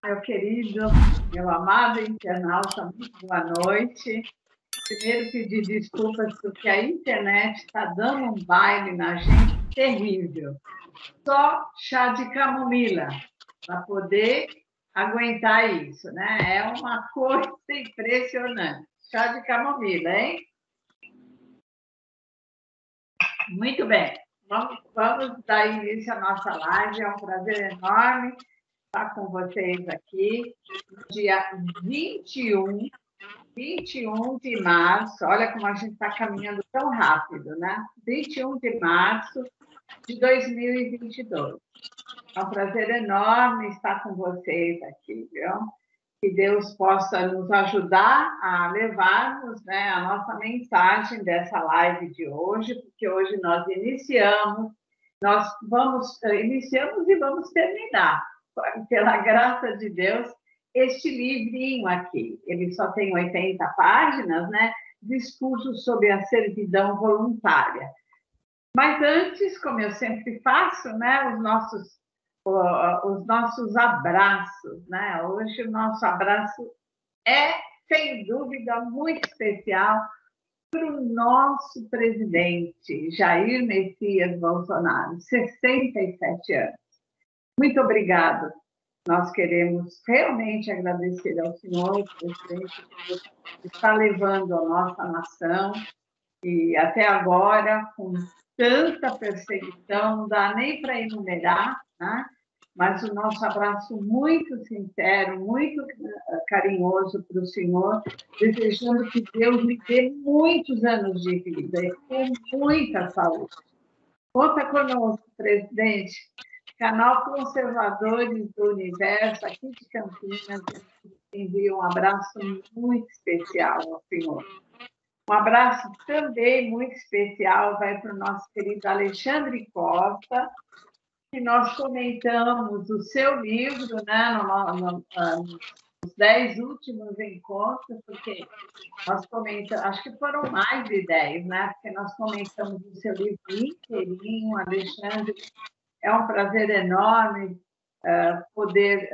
meu querido, meu amado internauta, muito boa noite. Primeiro, pedir desculpas porque a internet está dando um baile na gente terrível. Só chá de camomila para poder aguentar isso, né? É uma coisa impressionante. Chá de camomila, hein? Muito bem. Vamos dar início à nossa live. É um prazer enorme estar com vocês aqui no dia 21 de março. Olha como a gente está caminhando tão rápido, né? 21 de março de 2022. É um prazer enorme estar com vocês aqui, viu? Que Deus possa nos ajudar a levarmos, né, a nossa mensagem dessa live de hoje, porque hoje nós iniciamos e vamos terminar, pela graça de Deus, este livrinho aqui. Ele só tem 80 páginas, né? Discurso sobre a servidão voluntária. Mas antes, como eu sempre faço, né, os nossos abraços, né? Hoje o nosso abraço é, sem dúvida, muito especial para o nosso presidente, Jair Messias Bolsonaro, 67 anos. Muito obrigado. Nós queremos realmente agradecer ao senhor, presidente, que está levando a nossa nação, e até agora, com tanta perseguição, não dá nem para enumerar, né? Mas o nosso abraço muito sincero, muito carinhoso para o senhor, desejando que Deus lhe dê muitos anos de vida e com muita saúde. Conta conosco, presidente. Canal Conservadores do Universo, aqui de Campinas, envia um abraço muito especial ao senhor. Um abraço também muito especial vai para o nosso querido Alexandre Costa, que nós comentamos o seu livro, né, nos 10 últimos encontros, porque nós comentamos, acho que foram mais de 10, né? Porque nós comentamos o seu livro inteirinho, Alexandre. É um prazer enorme poder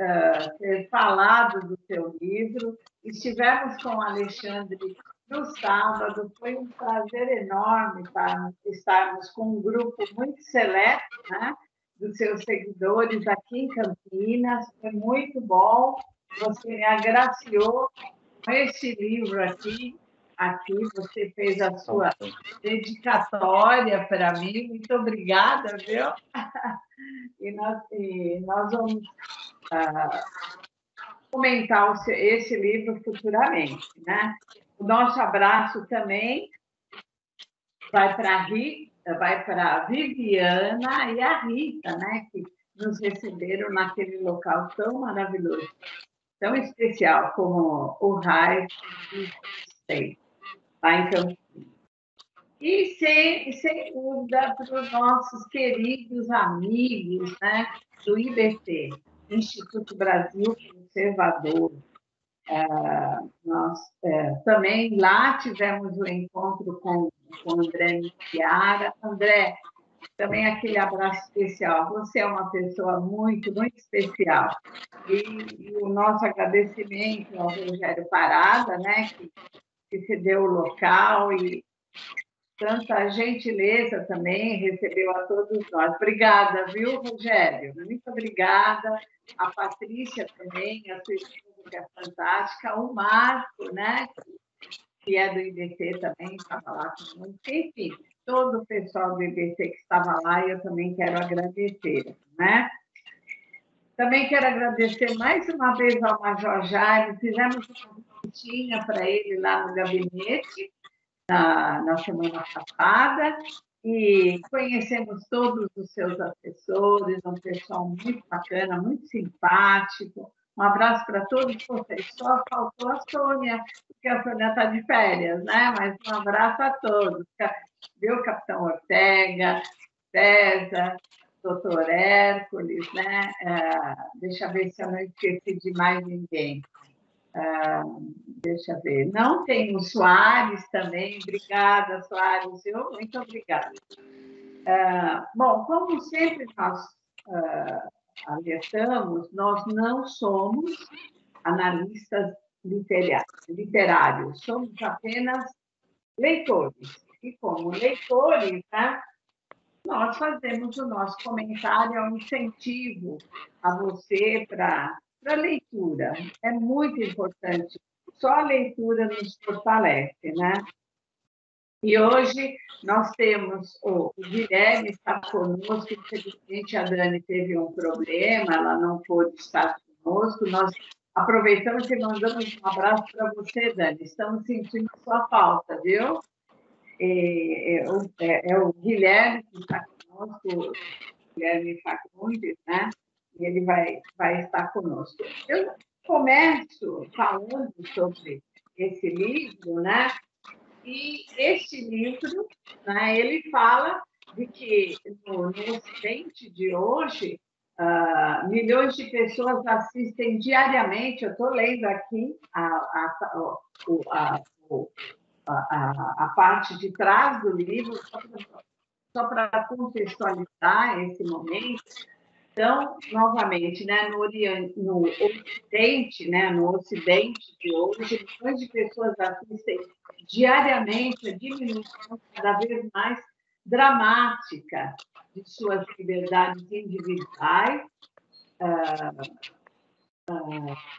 ter falado do seu livro. Estivemos com o Alexandre no sábado, foi um prazer enorme estarmos com um grupo muito seleto, né, dos seus seguidores aqui em Campinas. Foi muito bom. Você me agraciou com este livro aqui. Aqui você fez a sua dedicatória para mim. Muito obrigada, viu? E nós vamos comentar esse livro futuramente, né? O nosso abraço também vai para a Viviana e a Rita, né? Que nos receberam naquele local tão maravilhoso, tão especial como o Raio State, lá em Campinas. E sem dúvida para os nossos queridos amigos, né, do IBC, Instituto Brasil Conservador. Nós também lá tivemos um encontro com o André Chiara. André, também aquele abraço especial. Você é uma pessoa muito, muito especial. E o nosso agradecimento ao Rogério Parada, né, que cedeu o local e tanta gentileza também recebeu a todos nós. Obrigada, viu, Rogério? Muito obrigada. A Patrícia também, a sua esposa, que é fantástica. O Marco, né, que é do IBC também, estava lá conosco. Enfim, todo o pessoal do IBC que estava lá, eu também quero agradecer, né? Também quero agradecer mais uma vez ao Major Jaime. Fizemos uma visitinha para ele lá no gabinete, na semana passada, e conhecemos todos os seus assessores, um pessoal muito bacana, muito simpático. Um abraço para todos vocês. Só faltou a Sônia, porque a Sônia está de férias, né? Mas um abraço a todos. Viu, Capitão Ortega, César, doutor Hércules, né? Deixa eu ver se eu não esqueci de mais ninguém. Deixa eu ver. Não, tem o Soares também. Obrigada, Soares. Muito obrigada. Bom, como sempre nós alertamos, nós não somos analistas literários, somos apenas leitores. E como leitores, né, nós fazemos o nosso comentário, um incentivo a você para a leitura. É muito importante. Só a leitura nos fortalece, né? E hoje nós temos o Guilherme está conosco, infelizmente a Dani teve um problema, ela não pôde estar conosco. Nós aproveitamos e mandamos um abraço para você, Dani. Estamos sentindo sua falta, viu? É o Guilherme que está conosco, o Guilherme Fagundes, né? E ele vai estar conosco. Eu começo falando sobre esse livro, né? E este livro, né, ele fala de que no Ocidente de hoje, milhões de pessoas assistem diariamente, eu estou lendo aqui a parte de trás do livro, só para contextualizar esse momento. Então, novamente, né, no Ocidente, né, no Ocidente de hoje, milhões de pessoas assistem diariamente a diminuição cada vez mais dramática de suas liberdades individuais,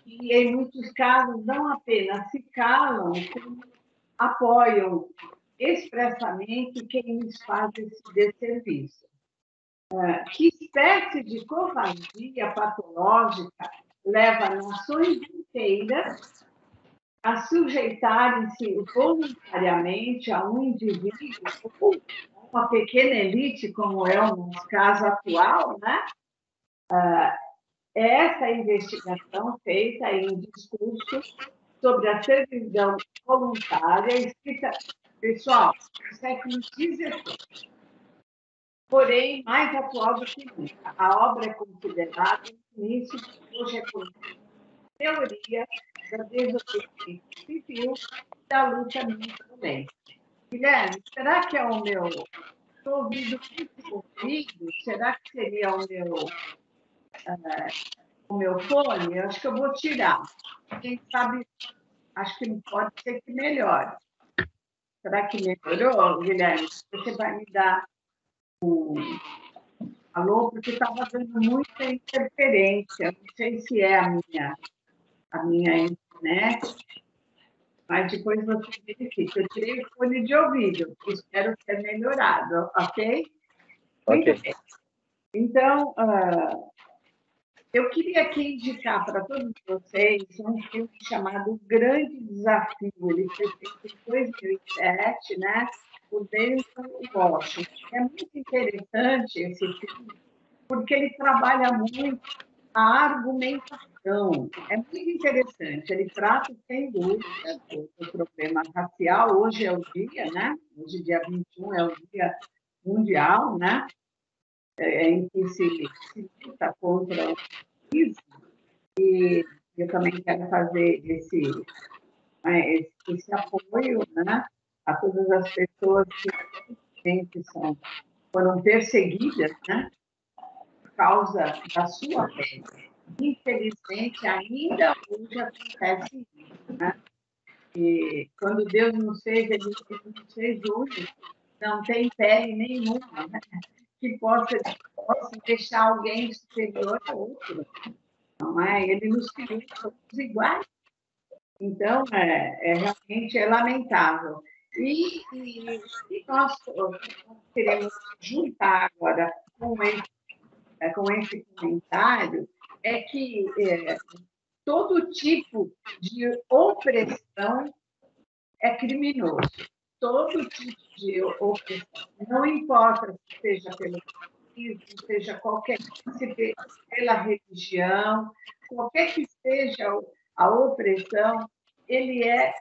e, em muitos casos, não apenas se calam, como apoiam expressamente quem lhes faz esse desserviço. Que espécie de covardia patológica leva nações inteiras a sujeitarem-se voluntariamente a um indivíduo ou uma pequena elite, como é o nosso caso atual, né? Essa investigação feita em discurso sobre a servidão voluntária, escrita, pessoal, no século XIX, porém mais atual do que nunca. A obra é considerada um início que hoje é conhecida teoria da desobediência civil e da luta violenta. Guilherme, será que é o meu? Estou ouvindo muito ouvido? Será que seria o meu fone? Eu acho que eu vou tirar. Quem sabe, acho que pode ser que melhore. Será que melhorou, Guilherme? Você vai me dar um alô, porque estava dando muita interferência. Não sei se é a minha internet, mas depois você verifica. Eu tirei o fone de ouvido, espero ter melhorado, ok? Ok. Muito bem. Então, eu queria aqui indicar para todos vocês um filme chamado Grande Desafio. Ele foi feito em 2007, né? Por Denzel Washington. É muito interessante esse filme, porque ele trabalha muito a argumentação. É muito interessante. Ele trata, sem dúvida, do problema racial. Hoje é o dia, né? Hoje, dia 21, é o Dia Mundial, né? Em que se luta contra o racismo. E eu também quero fazer esse apoio, né? A todas as pessoas que foram perseguidas, né? Por causa da sua pele. Infelizmente, ainda hoje acontece isso, né? E quando Deus nos fez, Ele nos fez únicos, não tem pele nenhuma, né? Que possa deixar alguém superior a outro, não é? Ele nos criou todos iguais. Então, realmente lamentável. E nós queremos juntar agora com esse comentário, é que todo tipo de opressão é criminoso. Todo tipo de opressão. Não importa se seja pelo país, seja pela religião, qualquer que seja a opressão, ele é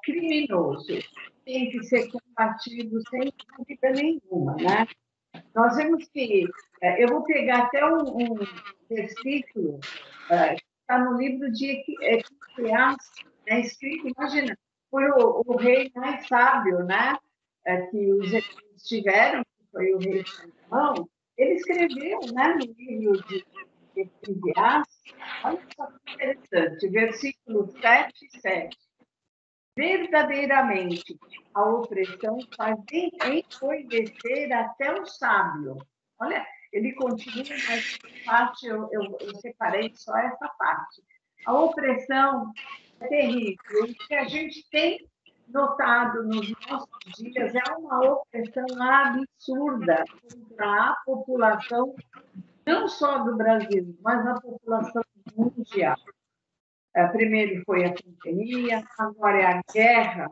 criminoso. Tem que ser combatido sem dúvida nenhuma, né? Nós vemos que... eu vou pegar até um versículo que está no livro de Eclesiastes, né, escrito, imagina, foi o rei mais sábio, né, que os egípcios tiveram, que foi o rei Salomão, Ele escreveu, né, no livro de Eclesiastes, olha só que interessante, versículos 7 e 7. Verdadeiramente, a opressão faz encoidecer até o sábio. Olha, ele continua, mas parte eu separei só essa parte. A opressão é terrível. O que a gente tem notado nos nossos dias é uma opressão absurda contra a população, não só do Brasil, mas a população mundial. Primeiro foi a pandemia, agora é a guerra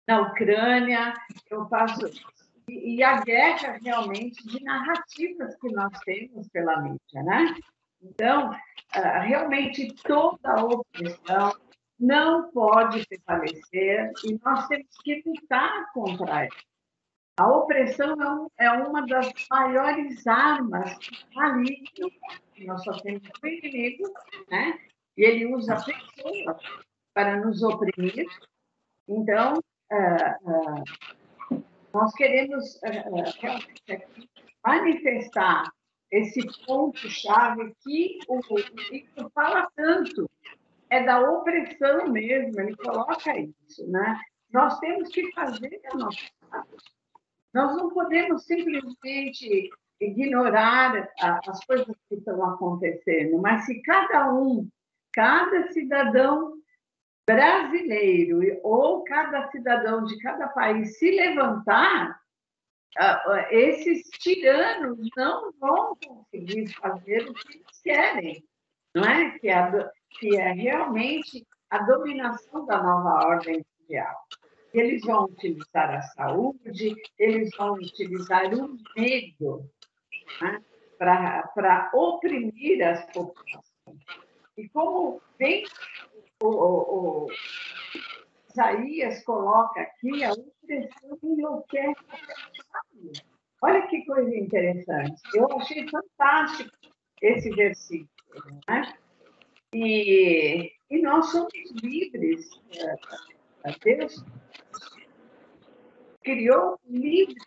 na Ucrânia. Eu faço e a guerra realmente de narrativas que nós temos pela mídia, né? Então, realmente toda a opressão não pode prevalecer e nós temos que lutar contra ela. A opressão é uma das maiores armas malignas. Nós só temos um inimigo, né? E ele usa pessoas para nos oprimir. Então, nós queremos realmente aqui manifestar esse ponto-chave que o livro fala tanto, é da opressão mesmo, ele coloca isso, né? Nós temos que fazer a nossa parte. Nós não podemos simplesmente ignorar as coisas que estão acontecendo, mas se cada cidadão brasileiro ou cada cidadão de cada país se levantar, esses tiranos não vão conseguir fazer o que eles querem, não é? Que é realmente a dominação da nova ordem mundial. Eles vão utilizar a saúde, eles vão utilizar o medo, né, para oprimir as populações. E como bem o Isaías coloca aqui, a opressão enlouquece. Olha que coisa interessante. Eu achei fantástico esse versículo, né? E nós somos livres. Deus criou livres.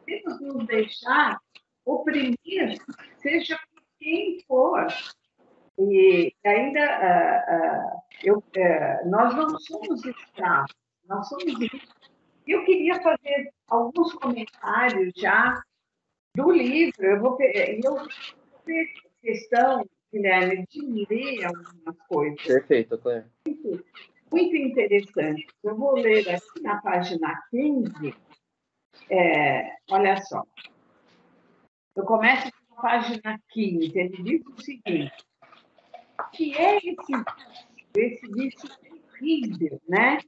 Temos nos deixar oprimir, seja por quem for. E ainda nós não somos escravos, nós somos livres. Eu queria fazer alguns comentários já do livro. Eu vou ter questão, Guilherme, de ler algumas coisas. Perfeito, Cléia. Muito interessante. Eu vou ler aqui na página 15. Olha só. Eu começo com a página 15. Ele diz o seguinte: que é esse vício terrível, né?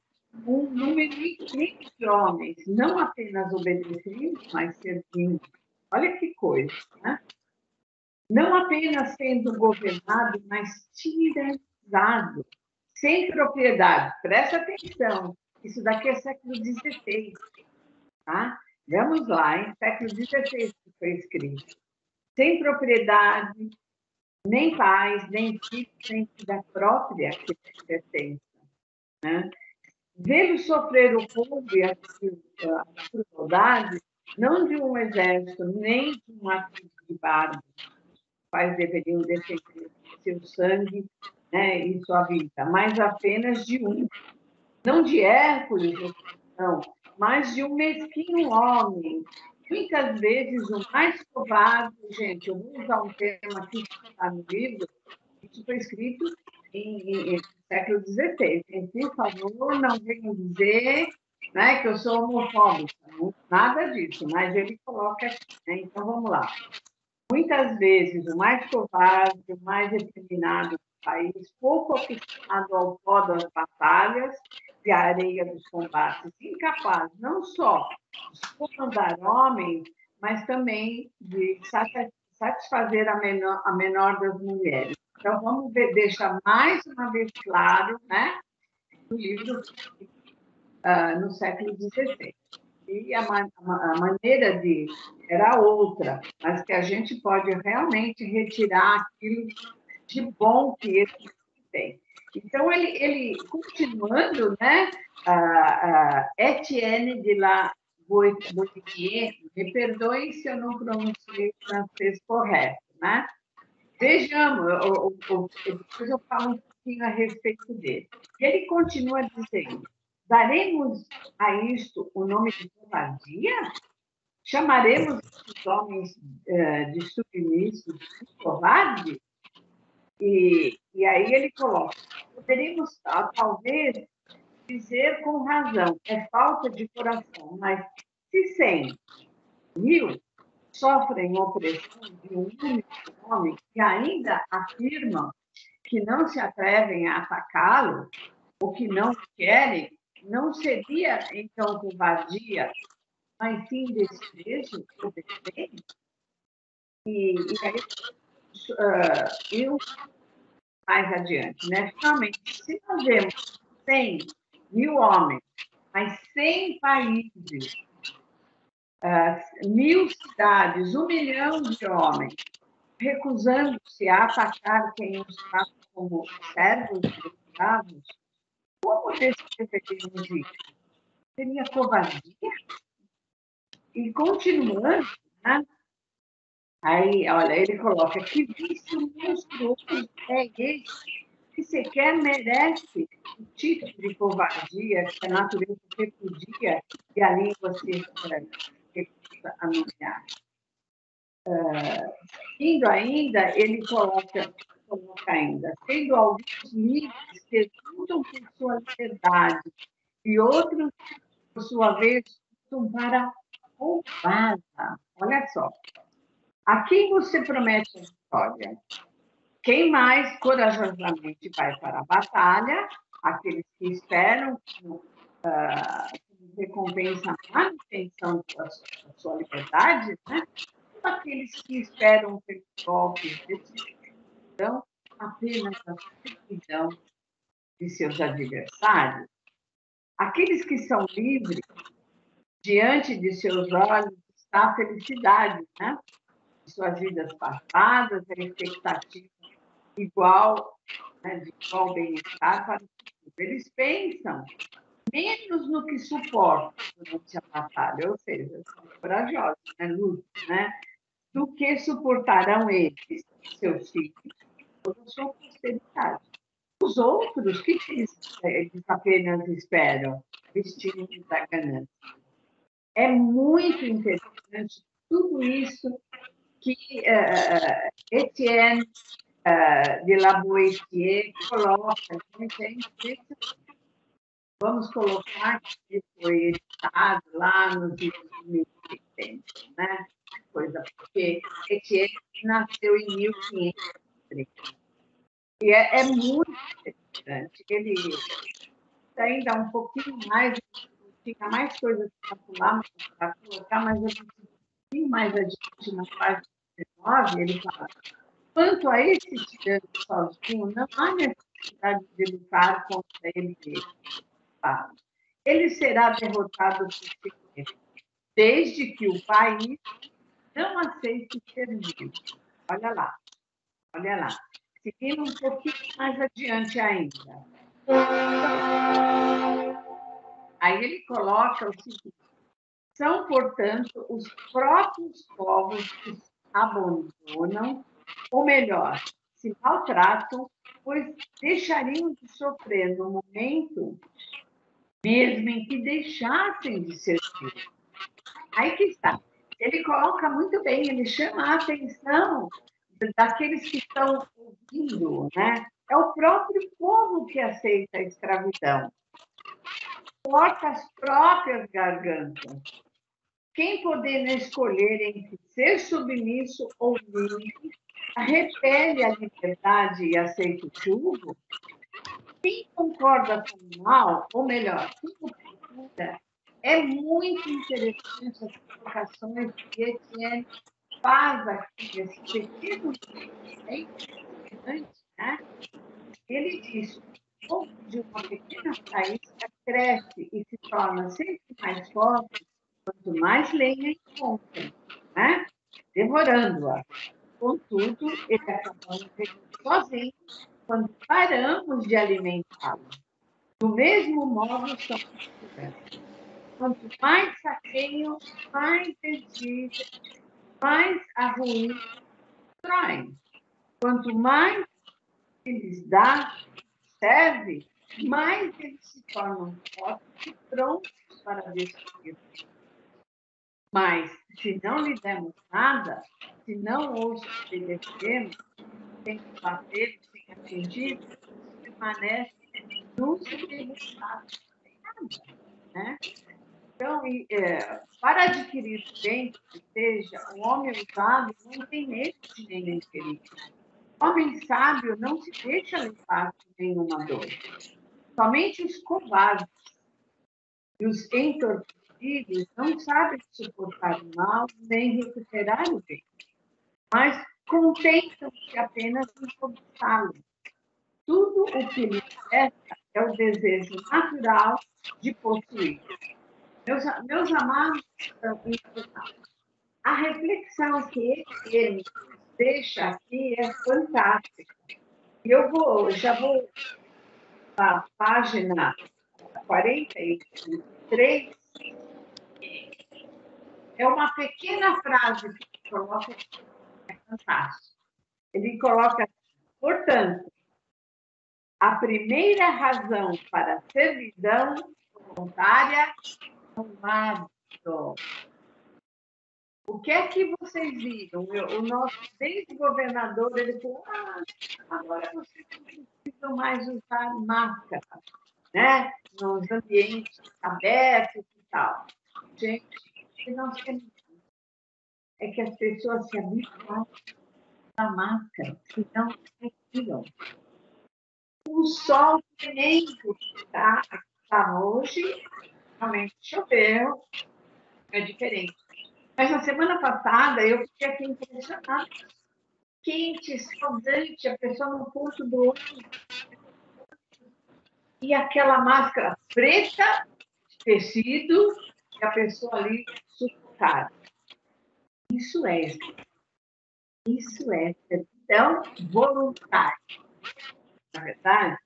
Um número infinito de homens, não apenas obedecendo, mas servindo. Olha que coisa, né? Não apenas sendo governado, mas tiranizado, sem propriedade. Presta atenção, isso daqui é século XVI, tá? Vamos lá, em século XVI que foi escrito. Sem propriedade, nem paz, nem filho, nem vida própria que pertence, né? Vê-lo sofrer o povo e a crueldade, não de um exército, nem de um atribo de bárbaros. Os pais deveriam defender seu sangue, né, e sua vida, mas apenas de um. Não de Hércules, não, mas de um mesquinho homem. Muitas vezes o mais covarde, gente, eu vou usar um termo aqui que está no livro, isso foi escrito em século XVI. Por favor, não venham dizer, né, que eu sou homofóbica. Nada disso, mas ele coloca aqui, né? Então, vamos lá. Muitas vezes, o mais covarde, o mais determinado do país, pouco acostumado ao pó das batalhas e à areia dos combates, incapaz não só de comandar homens, mas também de satisfazer a menor das mulheres. Então, vamos ver, deixa mais uma vez claro, né, no livro no século XVI. E a maneira de era outra, mas que a gente pode realmente retirar aquilo de bom que ele tem. Então, ele continuando, né, Etienne de la Boittier, me perdoem se eu não pronunciei o francês correto, né? Vejamos, depois eu falo um pouquinho a respeito dele. Ele continua dizendo: daremos a isto o nome de covardia? Chamaremos esses homens de submissos de covardes? E aí ele coloca: poderíamos talvez dizer com razão, é falta de coração, mas se 100.000 sofrem opressão de um único homem e ainda afirmam que não se atrevem a atacá-lo, ou que não querem, não seria, então, covardia, mas sim desprezo ou desdém? E aí, eu, mais adiante, né? Finalmente, se nós vemos 100.000 homens, mas 100 países, 1.000 cidades, 1 milhão de homens, recusando-se a atacar quem os trata como servos e escravos, como descreveríamos isso? Seria covardia? E continuando, né? Aí, olha, ele coloca: que vício monstruoso é esse que sequer merece o título de covardia que a natureza repudia e a língua se recusa a nomear. Indo ainda, ele coloca ainda: sendo alguns livres que lutam por sua liberdade e outros, por sua vez, lutam para roubá-la. Olha só. A quem você promete a vitória? Quem mais corajosamente vai para a batalha? Aqueles que esperam como recompensa a manutenção da sua liberdade, né? Ou aqueles que esperam pelos golpes de destruição apenas a servidão de seus adversários? Aqueles que são livres, diante de seus olhos está a felicidade, né? De suas vidas passadas, a expectativa igual, né, de igual bem-estar para o futuro. Eles pensam menos no que suportam durante a batalha, ou seja, são corajosos, né, lutam, né, do que suportarão eles, seus filhos, toda a sua posteridade. Os outros, o que eles apenas esperam? Vestirem da ganância. É muito interessante tudo isso que Etienne de La Boétie coloca. Vamos colocar que foi editado lá nos anos 1880, né? Coisa, porque Etienne nasceu em 1530. E é muito interessante. Ele ainda um pouquinho mais, tinha mais coisas para colocar, mas eu um pouquinho mais adiante, na página 19, ele fala: quanto a esse tirano sozinho, não há necessidade de lutar contra ele mesmo. Ele será derrotado por si mesmo, desde que o país não aceite servir. Olha lá, olha lá. Seguindo um pouquinho mais adiante ainda. Aí ele coloca o seguinte: são, portanto, os próprios povos que se abandonam, ou melhor, se maltratam, pois deixariam de sofrer no momento mesmo em que deixassem de ser filhos. Aí que está. Ele coloca muito bem, ele chama a atenção daqueles que estão ouvindo, né? É o próprio povo que aceita a escravidão. Corta as próprias gargantas. Quem podendo escolher entre ser submisso ou livre, repele a liberdade e aceita o jugo? Quem concorda com o mal, ou melhor, quem o procura, é muito interessante as colocações que Etienne faz aqui, esse pequeno né? Ele diz: o fogo de uma pequena faísca cresce e se torna sempre mais forte quanto mais lenha encontra, né? Devorando-a. Contudo, ele acaba sozinho quando paramos de alimentá-lo. Do mesmo modo, são Quanto mais saqueiam, mais exigem, mais a ruim traz. Quanto mais eles dá, serve, mais eles se tornam fortes e prontos para destruir. Mas, se não lhe demos nada, se não os obedecemos, sem bater, sem atingir, permanece nos derrotados, né? Então, para adquirir bem que seja, o homem usado não tem medo de nenhum perigo. O homem sábio não se deixa levar por nenhuma dor. Somente os covardes e os entorpecidos não sabem suportar o mal nem recuperar o bem, mas contentam-se apenas em cobiçá-lo. Tudo o que lhes resta é o desejo natural de possuir. Meus amados, a reflexão que ele deixa aqui é fantástica. Já vou para a página 43, é uma pequena frase que ele coloca, é fantástico. Ele coloca, portanto, a primeira razão para a servidão voluntária é o hábito. O que é que vocês viram? O nosso ex-governador, ele falou, agora vocês não precisam mais usar máscara, né? Nos ambientes abertos e tal. Gente, o que nós temos é que as pessoas se habituam à máscara, senão respiram. O sol tremendo que está hoje, realmente choveu, é diferente. Mas na semana passada eu fiquei aqui impressionada. Quente, saudante, a pessoa no ponto do olho. E aquela máscara preta, tecido, e a pessoa ali sufocada. Isso é servidão voluntária, na verdade.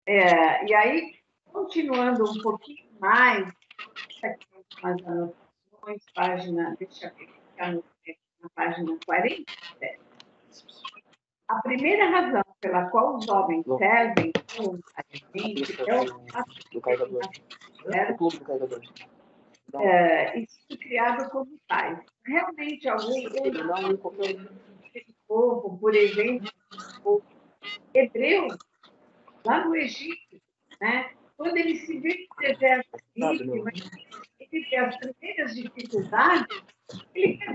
E aí, continuando um pouquinho mais, aqui umas anotações, deixa eu ficar na página 47. A primeira razão pela qual os homens servem voluntariamente é o fato de isso criado como tais. Realmente, alguns povo, por exemplo, o hebreu, lá no Egito, né? Quando ele se vê no deserto livre, ele vê as primeiras dificuldades, ele quer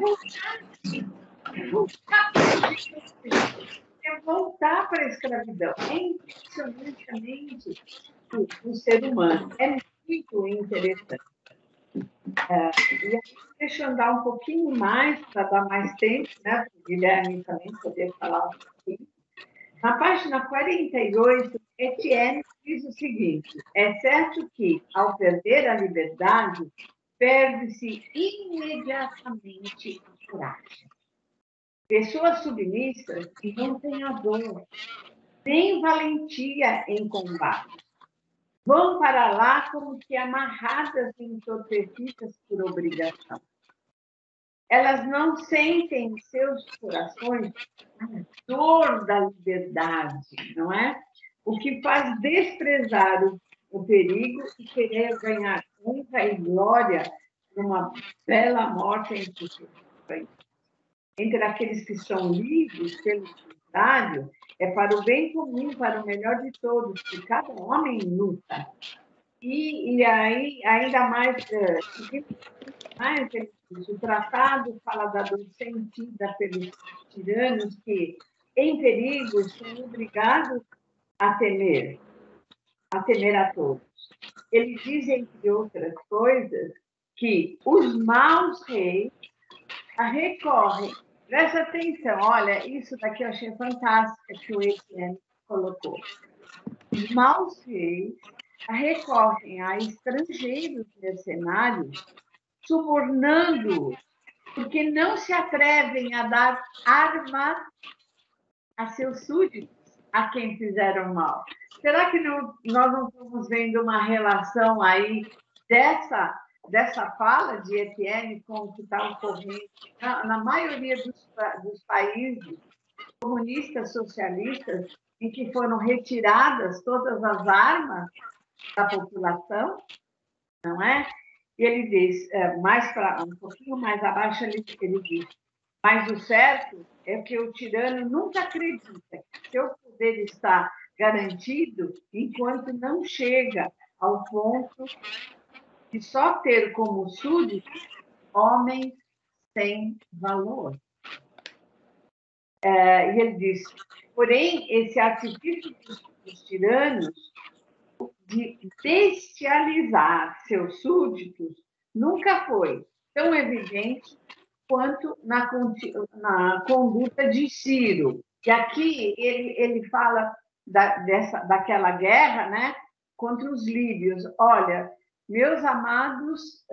voltar para a escravidão. É impressionantemente o ser humano. É muito interessante. E aí, deixa eu andar um pouquinho mais, para dar mais tempo, né, para o Guilherme também poder falar um pouquinho. Na página 48, Etienne diz o seguinte: é certo que, ao perder a liberdade, perde-se imediatamente a coragem. Pessoas submissas não têm a dor, nem valentia em combate. Vão para lá como que amarradas e entorpecidas por obrigação. Elas não sentem em seus corações a dor da liberdade, não é? O que faz desprezar o perigo e querer ganhar honra e glória numa bela morte entre aqueles que são livres pelo contrário, é para o bem comum, para o melhor de todos, que cada homem luta. E aí, ainda mais, o tratado fala da dor sentida pelos tiranos que, em perigo, são obrigados a temer a todos. Ele diz, entre outras coisas, que os maus reis recorrem. Presta atenção, olha, isso daqui eu achei fantástica que o Etienne colocou. Os maus reis recorrem a estrangeiros mercenários, subornando-os, porque não se atrevem a dar armas a seus súditos, a quem fizeram mal. Será que nós não estamos vendo uma relação aí dessa fala de Etienne com o que está ocorrendo na maioria dos países comunistas, socialistas, em que foram retiradas todas as armas da população, não é? E ele diz, um pouquinho mais abaixo, ele diz, mas o certo é que o tirano nunca acredita que seu poder está garantido enquanto não chega ao ponto de só ter como súditos homens sem valor. E ele diz, porém, esse artifício dos tiranos de bestializar seus súditos nunca foi tão evidente quanto na conduta de Ciro. E aqui ele fala daquela guerra, né, contra os líbios. Olha, meus amados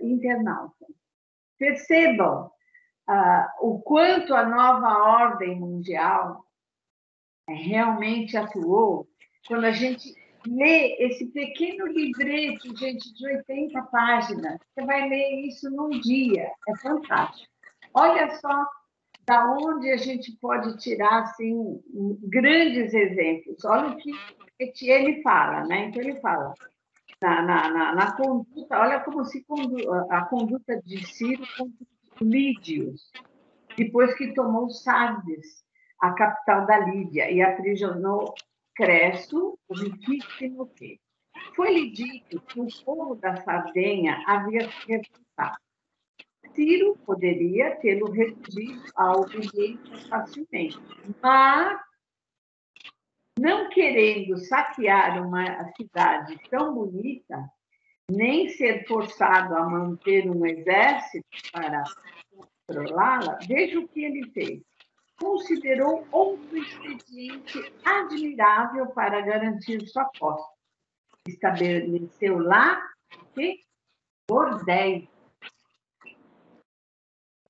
internautas, percebam o quanto a nova ordem mundial realmente atuou quando a gente lê esse pequeno livreto, gente, de 80 páginas. Você vai ler isso num dia. É fantástico. Olha só da onde a gente pode tirar assim, grandes exemplos. Olha o que Etienne fala, né? Então, ele fala na conduta, olha como se a conduta de Ciro contra Lídios, depois que tomou Sardes, a capital da Lídia, e aprisionou Cresso, o riquíssimo rei. Foi-lhe dito que o povo da Sardenha havia se revoltado. Ciro poderia tê-lo reduzido à obediência facilmente, mas, não querendo saquear uma cidade tão bonita, nem ser forçado a manter um exército para controlá-la, veja o que ele fez. Considerou outro expediente admirável para garantir sua posse. Estabeleceu lá que bordéis,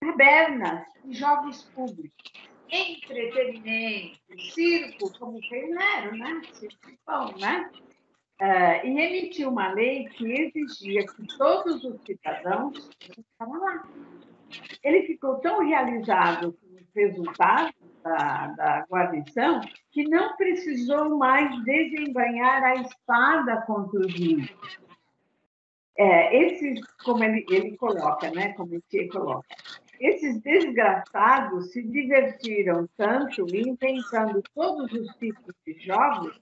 tabernas e jogos públicos, entretenimento, circo, como Nero, né? Circo, né? E emitiu uma lei que exigia que todos os cidadãos ficaram lá. Ele ficou tão realizado com os resultados da guarnição que não precisou mais desembainhar a espada contra os líbios. Como ele coloca, né? Como ele coloca, esses desgraçados se divertiram tanto inventando todos os tipos de jogos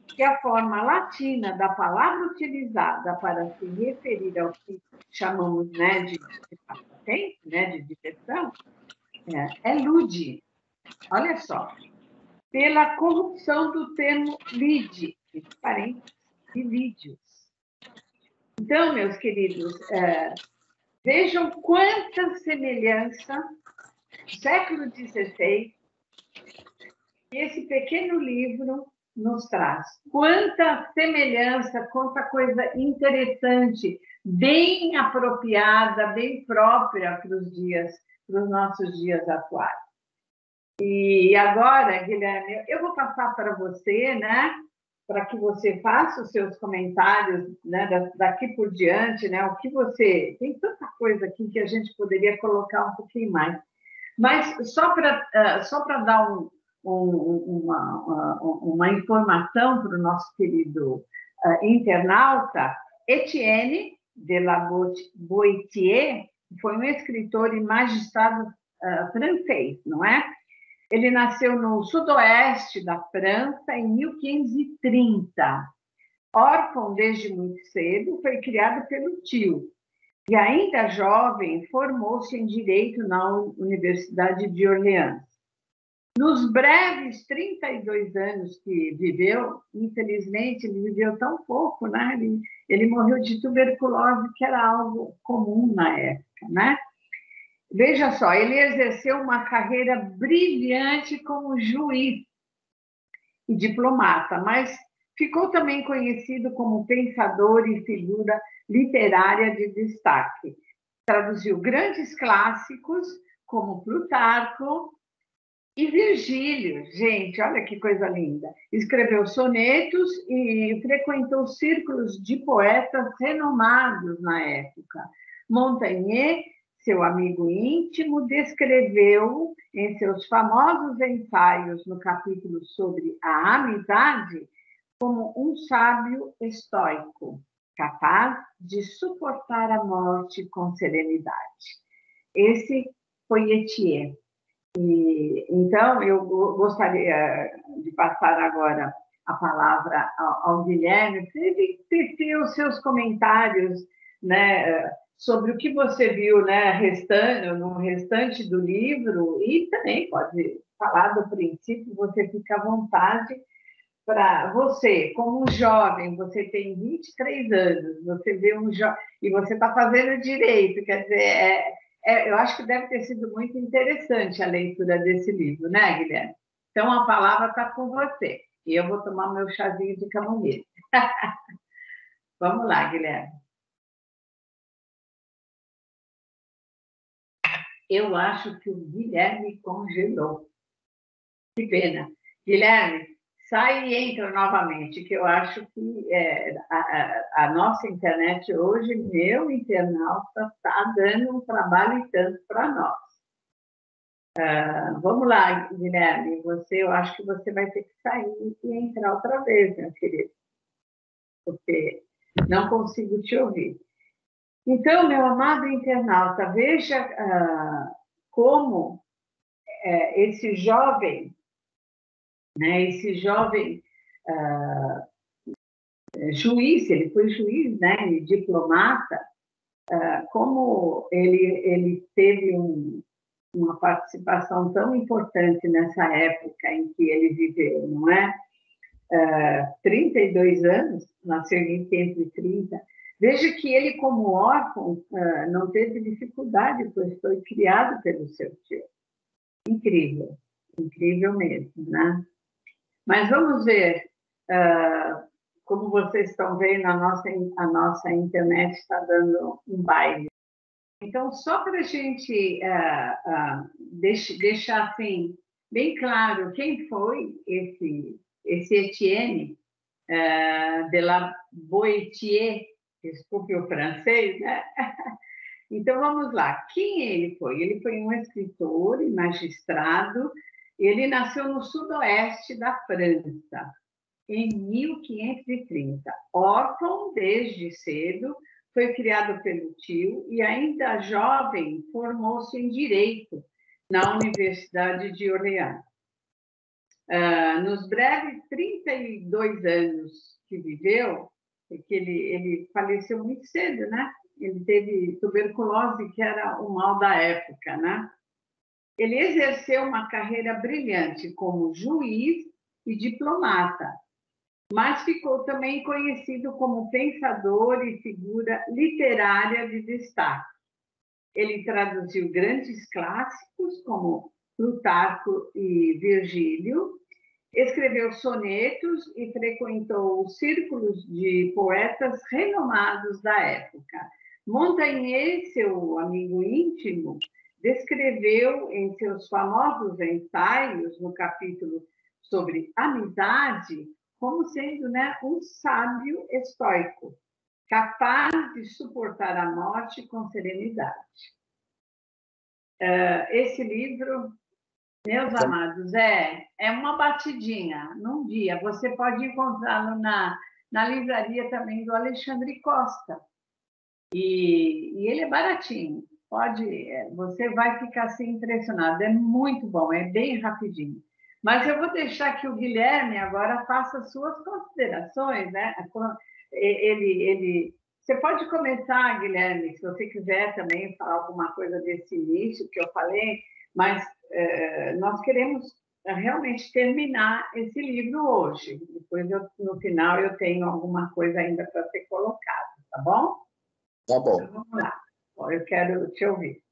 que a forma latina da palavra utilizada para se referir ao que chamamos, né, de passatempo, né, de diversão, é lude. Olha só, pela corrupção do termo lide, parênteses, de vídeos. Então, meus queridos, vejam quanta semelhança do século XVI que esse pequeno livro nos traz. Quanta semelhança, quanta coisa interessante, bem apropriada, bem própria para os nossos dias atuais. E agora, Guilherme, eu vou passar para você, né, para que você faça os seus comentários, né, daqui por diante, né, o que você... Tem tanta coisa aqui que a gente poderia colocar um pouquinho mais. Mas só para dar uma informação para o nosso querido internauta, Etienne de la Boétie foi um escritor e magistrado francês, não é? Ele nasceu no sudoeste da França em 1530. Órfão desde muito cedo, foi criado pelo tio. E ainda jovem, formou-se em Direito na Universidade de Orleans. Nos breves 32 anos que viveu, infelizmente, ele viveu tão pouco, né? Ele morreu de tuberculose, que era algo comum na época, né? Veja só, ele exerceu uma carreira brilhante como juiz e diplomata, mas ficou também conhecido como pensador e figura literária de destaque. Traduziu grandes clássicos como Plutarco, E Virgílio, gente, olha que coisa linda. Escreveu sonetos e frequentou círculos de poetas renomados na época. Montaigne, seu amigo íntimo, descreveu em seus famosos ensaios no capítulo sobre a amizade como um sábio estoico, capaz de suportar a morte com serenidade. Esse foi Etienne. Então, eu gostaria de passar agora a palavra ao Guilherme, para ele ter os seus comentários, né, sobre o que você viu, né, no restante do livro, e também pode falar do princípio, você fica à vontade para você, como um jovem, você tem 23 anos, você vê um jovem, e você está fazendo direito, quer dizer, eu acho que deve ter sido muito interessante a leitura desse livro, né, Guilherme? Então, a palavra está com você. E eu vou tomar meu chazinho de camomila. Vamos lá, Guilherme. Eu acho que o Guilherme congelou. Que pena. Guilherme, sai e entra novamente, que eu acho que a nossa internet hoje, meu internauta, está dando um trabalho e tanto para nós. Vamos lá, Guilherme, eu acho que você vai ter que sair e entrar outra vez, meu querido, porque não consigo te ouvir. Então, meu amado internauta, veja como esse jovem, né, juiz, ele foi juiz, né, e diplomata, como ele teve uma participação tão importante nessa época em que ele viveu, não é? 32 anos, nasceu em 1930. Veja que ele, como órfão, não teve dificuldade, pois foi criado pelo seu tio. Incrível, incrível mesmo, né? Mas vamos ver, como vocês estão vendo, a nossa internet está dando um baile. Então, só para a gente deixar assim, bem claro quem foi esse Etienne de la Boétie, desculpe o francês, né? Então, vamos lá. Quem ele foi? Ele foi um escritor e magistrado. Ele nasceu no sudoeste da França, em 1530. Órfão desde cedo, foi criado pelo tio e, ainda jovem, formou-se em Direito na Universidade de Orleans. Nos breves 32 anos que viveu, porque ele faleceu muito cedo, né? Ele teve tuberculose, que era o mal da época, né? Ele exerceu uma carreira brilhante como juiz e diplomata, mas ficou também conhecido como pensador e figura literária de destaque. Ele traduziu grandes clássicos como Plutarco e Virgílio, escreveu sonetos e frequentou os círculos de poetas renomados da época. Montaigne, seu amigo íntimo, descreveu em seus famosos ensaios, no capítulo sobre amizade, como sendo, né, um sábio estoico, capaz de suportar a morte com serenidade. Esse livro, meus amados, é uma batidinha num dia. Você pode encontrá-lo na livraria também do Alexandre Costa. E ele é baratinho. Você vai ficar assim impressionado. É muito bom, é bem rapidinho. Mas eu vou deixar que o Guilherme agora faça suas considerações, né? Você pode começar, Guilherme, se você quiser também falar alguma coisa desse início que eu falei, mas nós queremos realmente terminar esse livro hoje. Depois, no final, eu tenho alguma coisa ainda para ser colocada, tá bom? Tá bom. Então, vamos lá. Eu quero te ouvir.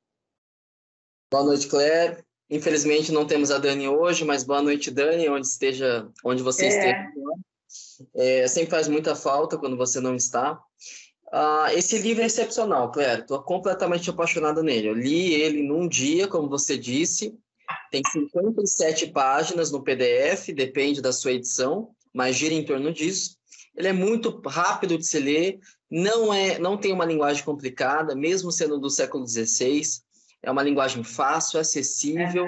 Boa noite, Claire. Infelizmente não temos a Dani hoje, mas boa noite, Dani, onde você esteja. Sempre faz muita falta quando você não está. Esse livro é excepcional, Claire. Estou completamente apaixonado nele. Eu li ele num dia, como você disse, Tem 57 páginas no PDF, depende da sua edição, mas gira em torno disso. Ele é muito rápido de se ler, não tem uma linguagem complicada, mesmo sendo do século XVI. É uma linguagem fácil, acessível,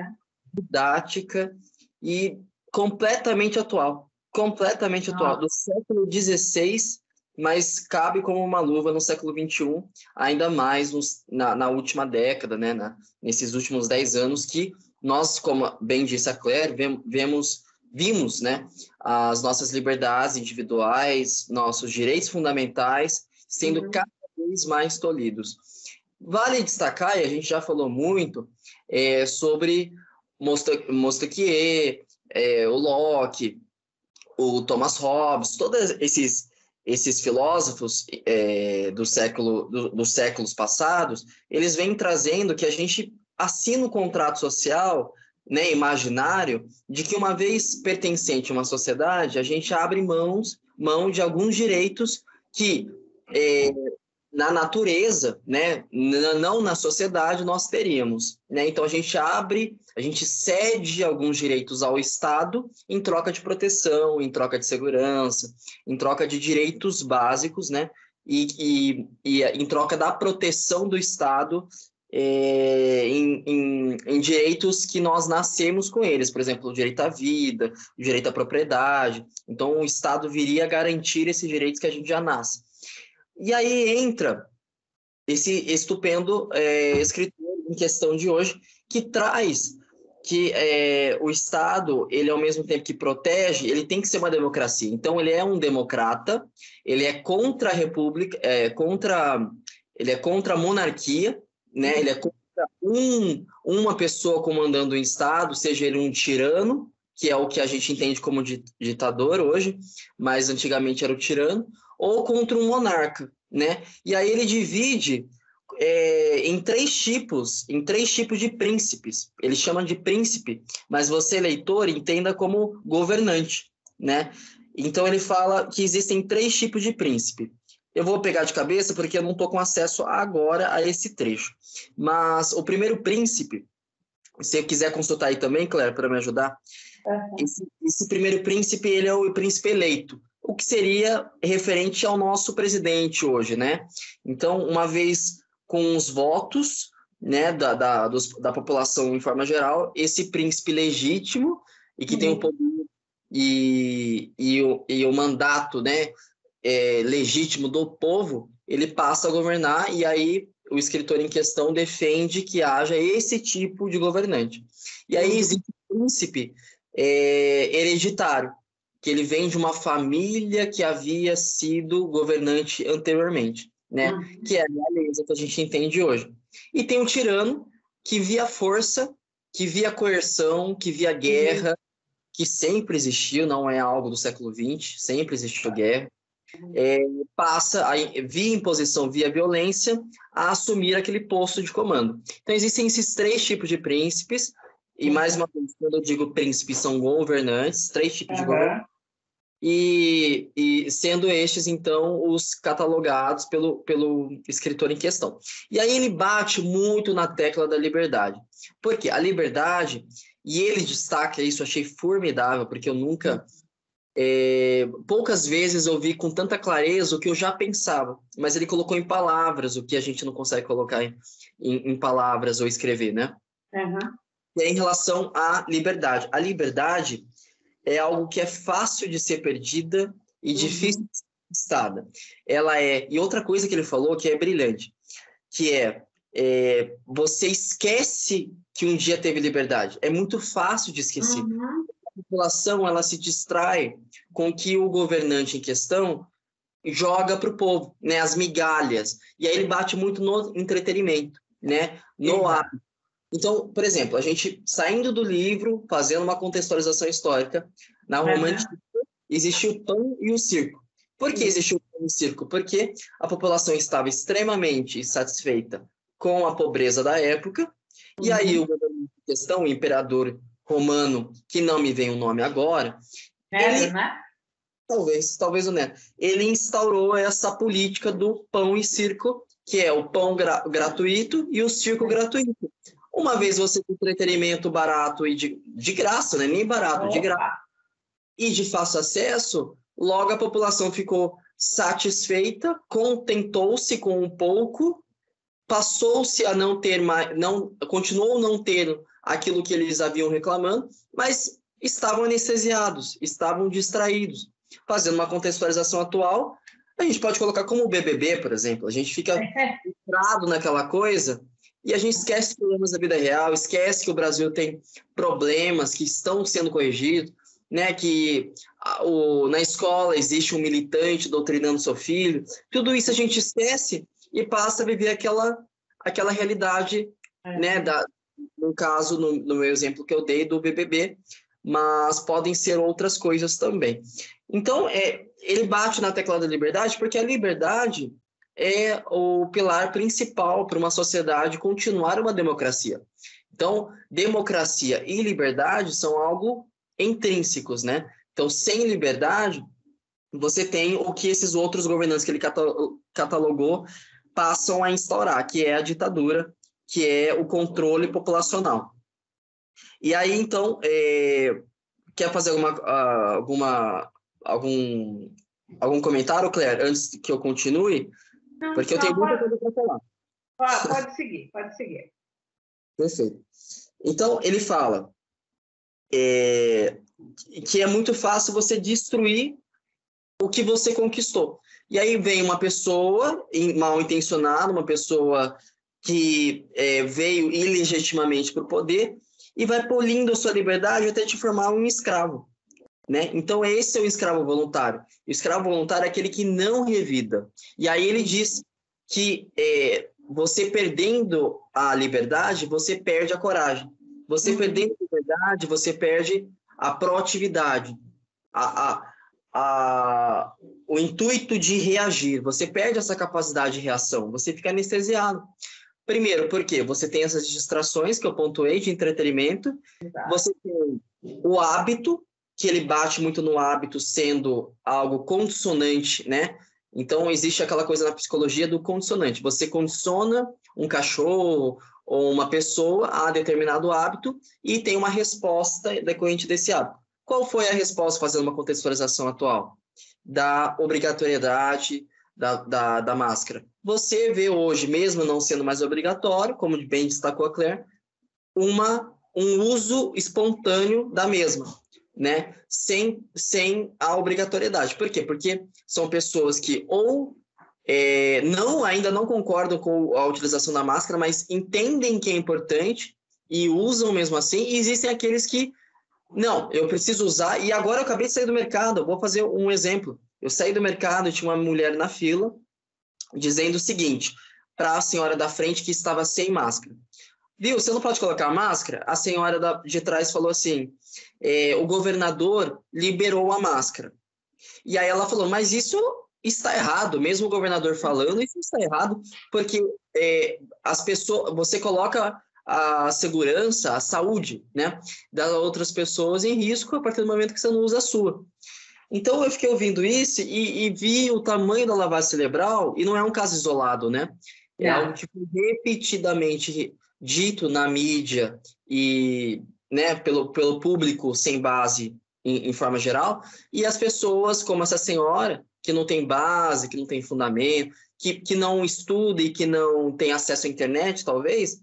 didática e completamente atual. Completamente atual. Do século XVI, mas cabe como uma luva no século XXI, ainda mais na última década, né? Nesses últimos 10 anos, que nós, como bem disse a Claire, vimos, né, as nossas liberdades individuais, nossos direitos fundamentais sendo cada vez mais tolhidos. Vale destacar, e a gente já falou muito, sobre Montesquieu, o Locke, o Thomas Hobbes, todos esses filósofos dos séculos passados, eles vêm trazendo que a gente assina um contrato social, né, imaginário, de que uma vez pertencente a uma sociedade, a gente abre mão de alguns direitos que na natureza, né, não na sociedade, nós teríamos, né? Então a gente cede alguns direitos ao Estado em troca de proteção, em troca de segurança, em troca de direitos básicos, né? E em troca da proteção do Estado em direitos que nós nascemos com eles, por exemplo, o direito à vida, o direito à propriedade. Então o Estado viria a garantir esses direitos que a gente já nasce. E aí entra esse estupendo escritor em questão de hoje, que traz que o Estado, ele ao mesmo tempo que protege, ele tem que ser uma democracia. Então, ele é um democrata, ele é contra a república, ele é contra a monarquia, né? Ele é contra uma pessoa comandando o Estado, seja ele um tirano, que é o que a gente entende como ditador hoje, mas antigamente era o tirano, ou contra um monarca, né? E aí ele divide em três tipos de príncipes. Ele chama de príncipe, mas você, leitor, entenda como governante, né? Então ele fala que existem 3 tipos de príncipe. Eu vou pegar de cabeça porque eu não estou com acesso agora a esse trecho. Mas o primeiro príncipe, se você quiser consultar aí também, Claire, para me ajudar, esse primeiro príncipe, ele é o príncipe eleito, o que seria referente ao nosso presidente hoje, né? Então, uma vez com os votos, né, da população em forma geral, esse príncipe legítimo e que tem o poder e o mandato, né, legítimo do povo, ele passa a governar, e aí o escritor em questão defende que haja esse tipo de governante. E aí existe o príncipe hereditário, que ele vem de uma família que havia sido governante anteriormente, né? Que é a realeza que a gente entende hoje. E tem o tirano, que via força, que via coerção, que via guerra, que sempre existiu, não é algo do século XX, sempre existiu guerra, passa via imposição, via violência, a assumir aquele posto de comando. Então existem esses 3 tipos de príncipes, e mais uma vez, quando eu digo príncipes, são governantes, 3 tipos de governantes, e sendo estes, então, os catalogados pelo escritor em questão. E aí ele bate muito na tecla da liberdade. Por quê? A liberdade, e ele destaca isso, achei formidável, porque eu nunca... poucas vezes eu vi com tanta clareza o que eu já pensava, mas ele colocou em palavras o que a gente não consegue colocar em palavras ou escrever, né? E aí, em relação à liberdade. A liberdade é algo que é fácil de ser perdida e difícil de ser conquistada. E outra coisa que ele falou que é brilhante, que você esquece que um dia teve liberdade. É muito fácil de esquecer. A população, ela se distrai com que o governante em questão joga para o povo, né, as migalhas. E aí ele bate muito no entretenimento, né, no hábito. Então, por exemplo, a gente saindo do livro, fazendo uma contextualização histórica, na Roma Antiga, existiu o pão e o circo. Por que existiu o pão e o circo? Porque a população estava extremamente insatisfeita com a pobreza da época, e aí o governante em questão, o imperador romano, que não me vem o nome agora, talvez o Neto, ele instaurou essa política do pão e circo, que é o pão gratuito e o circo gratuito, Uma vez você tem entretenimento barato e de graça, né? Nem barato, de graça, e de fácil acesso, logo a população ficou satisfeita, contentou-se com um pouco, passou-se a não ter mais, continuou não ter aquilo que eles haviam reclamando, mas estavam anestesiados, estavam distraídos. Fazendo uma contextualização atual, a gente pode colocar como o BBB, por exemplo. A gente fica entrado naquela coisa e a gente esquece problemas da vida real, esquece que o Brasil tem problemas que estão sendo corrigidos, né? Que na escola existe um militante doutrinando seu filho. Tudo isso a gente esquece e passa a viver aquela realidade, né? No caso, no meu exemplo que eu dei do BBB, mas podem ser outras coisas também. Então, ele bate na tecla da liberdade porque a liberdade é o pilar principal para uma sociedade continuar uma democracia. Então, democracia e liberdade são algo intrínsecos, né? Então, sem liberdade, você tem o que esses outros governantes que ele catalogou passam a instaurar, que é a ditadura, que é o controle populacional. E aí, então, quer fazer algum comentário, Claire, antes que eu continue? Porque eu tenho muita coisa para falar. Pode seguir. Perfeito. Então, ele fala que é muito fácil você destruir o que você conquistou. E aí vem uma pessoa mal intencionada, uma pessoa que veio ilegitimamente para o poder e vai polindo a sua liberdade até te formar um escravo, né? Então, esse é o escravo voluntário. O escravo voluntário é aquele que não revida. E aí ele diz que você perdendo a liberdade, você perde a coragem. Você perdendo a liberdade, você perde a proatividade, o intuito de reagir. Você perde essa capacidade de reação, você fica anestesiado. Primeiro, porque você tem essas distrações que eu pontuei de entretenimento. Exato. Você tem o hábito, que ele bate muito no hábito sendo algo consonante, né? Então, existe aquela coisa na psicologia do consonante. Você condiciona um cachorro ou uma pessoa a determinado hábito e tem uma resposta decorrente desse hábito. Qual foi a resposta, fazendo uma contextualização atual? Da obrigatoriedade da máscara. Você vê hoje, mesmo não sendo mais obrigatório, como bem destacou a Claire, um uso espontâneo da mesma, né? Sem a obrigatoriedade. Por quê? Porque são pessoas que ou ainda não concordam com a utilização da máscara, mas entendem que é importante e usam mesmo assim, e existem aqueles que não, eu preciso usar, e agora eu acabei de sair do mercado, eu vou fazer um exemplo. Eu saí do mercado e tinha uma mulher na fila dizendo o seguinte para a senhora da frente que estava sem máscara. Viu, você não pode colocar máscara? A senhora de trás falou assim, o governador liberou a máscara. E aí ela falou, mas isso está errado, mesmo o governador falando, isso está errado, porque as pessoas, você coloca a segurança, a saúde, né, das outras pessoas em risco a partir do momento que você não usa a sua. Então, eu fiquei ouvindo isso e vi o tamanho da lavagem cerebral, e não é um caso isolado, né? É algo que foi repetidamente dito na mídia e, né, pelo público sem base em forma geral, e as pessoas, como essa senhora, que não tem base, que não tem fundamento, que não estuda e que não tem acesso à internet, talvez,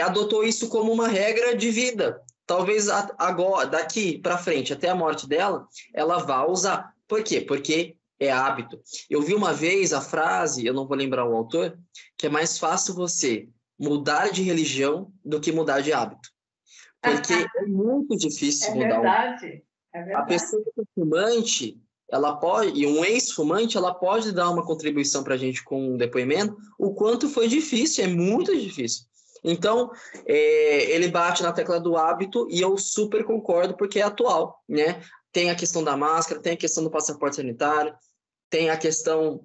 adotou isso como uma regra de vida. Talvez agora, daqui para frente, até a morte dela, ela vá usar. Por quê? Porque é hábito. Eu vi uma vez a frase, eu não vou lembrar o autor, que é mais fácil você mudar de religião do que mudar de hábito. Porque é muito difícil mudar. Verdade. A pessoa que é fumante, ela pode, e um ex-fumante, ela pode dar uma contribuição para a gente com um depoimento, o quanto foi difícil, é muito difícil. Então, ele bate na tecla do hábito e eu super concordo porque é atual, né? Tem a questão da máscara, tem a questão do passaporte sanitário, tem a questão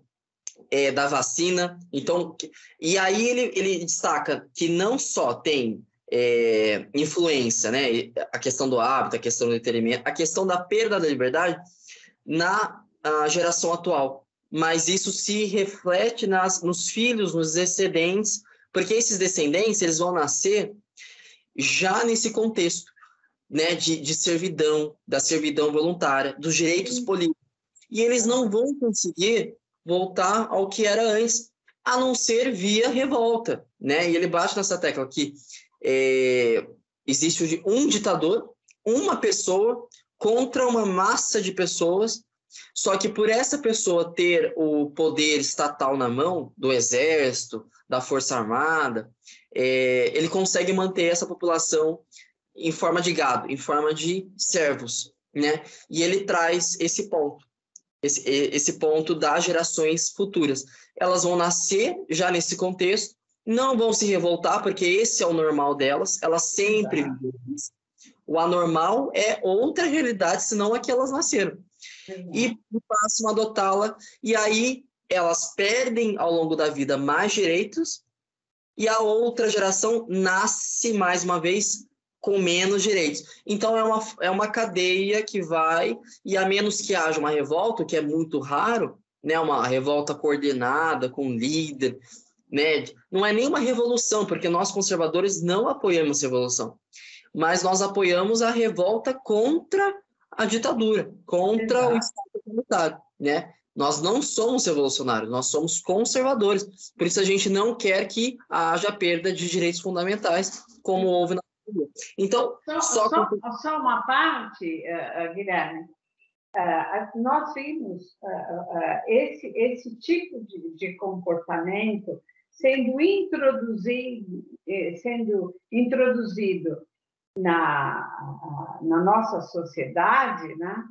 da vacina. Então, e aí ele destaca que não só tem influência, né? A questão do hábito, a questão do entretenimento, a questão da perda da liberdade na geração atual. Mas isso se reflete nos filhos, nos descendentes, Porque esses descendentes, eles vão nascer já nesse contexto, né, de servidão, da servidão voluntária, dos direitos políticos. E eles não vão conseguir voltar ao que era antes, a não ser via revolta, né? E ele bate nessa tecla que existe um ditador, uma pessoa contra uma massa de pessoas, só que por essa pessoa ter o poder estatal na mão, do exército, da força armada, ele consegue manter essa população em forma de gado, em forma de servos, né? E ele traz esse ponto das gerações futuras. Elas vão nascer já nesse contexto, não vão se revoltar, porque esse é o normal delas, elas sempre vivem isso. O anormal é outra realidade, senão a que elas nasceram. E passam a adotá-la, e aí elas perdem ao longo da vida mais direitos, e a outra geração nasce mais uma vez com menos direitos. Então é uma cadeia que vai, e a menos que haja uma revolta, que é muito raro, né, uma revolta coordenada com líder, né, não é nenhuma revolução, porque nós conservadores não apoiamos revolução, mas nós apoiamos a revolta contra a ditadura, contra o Estado totalitário, né? Nós não somos revolucionários, nós somos conservadores. Por isso a gente não quer que haja perda de direitos fundamentais, como houve na pandemia. Então, só uma parte, Guilherme. Nós vimos esse tipo de comportamento sendo introduzido na nossa sociedade, né?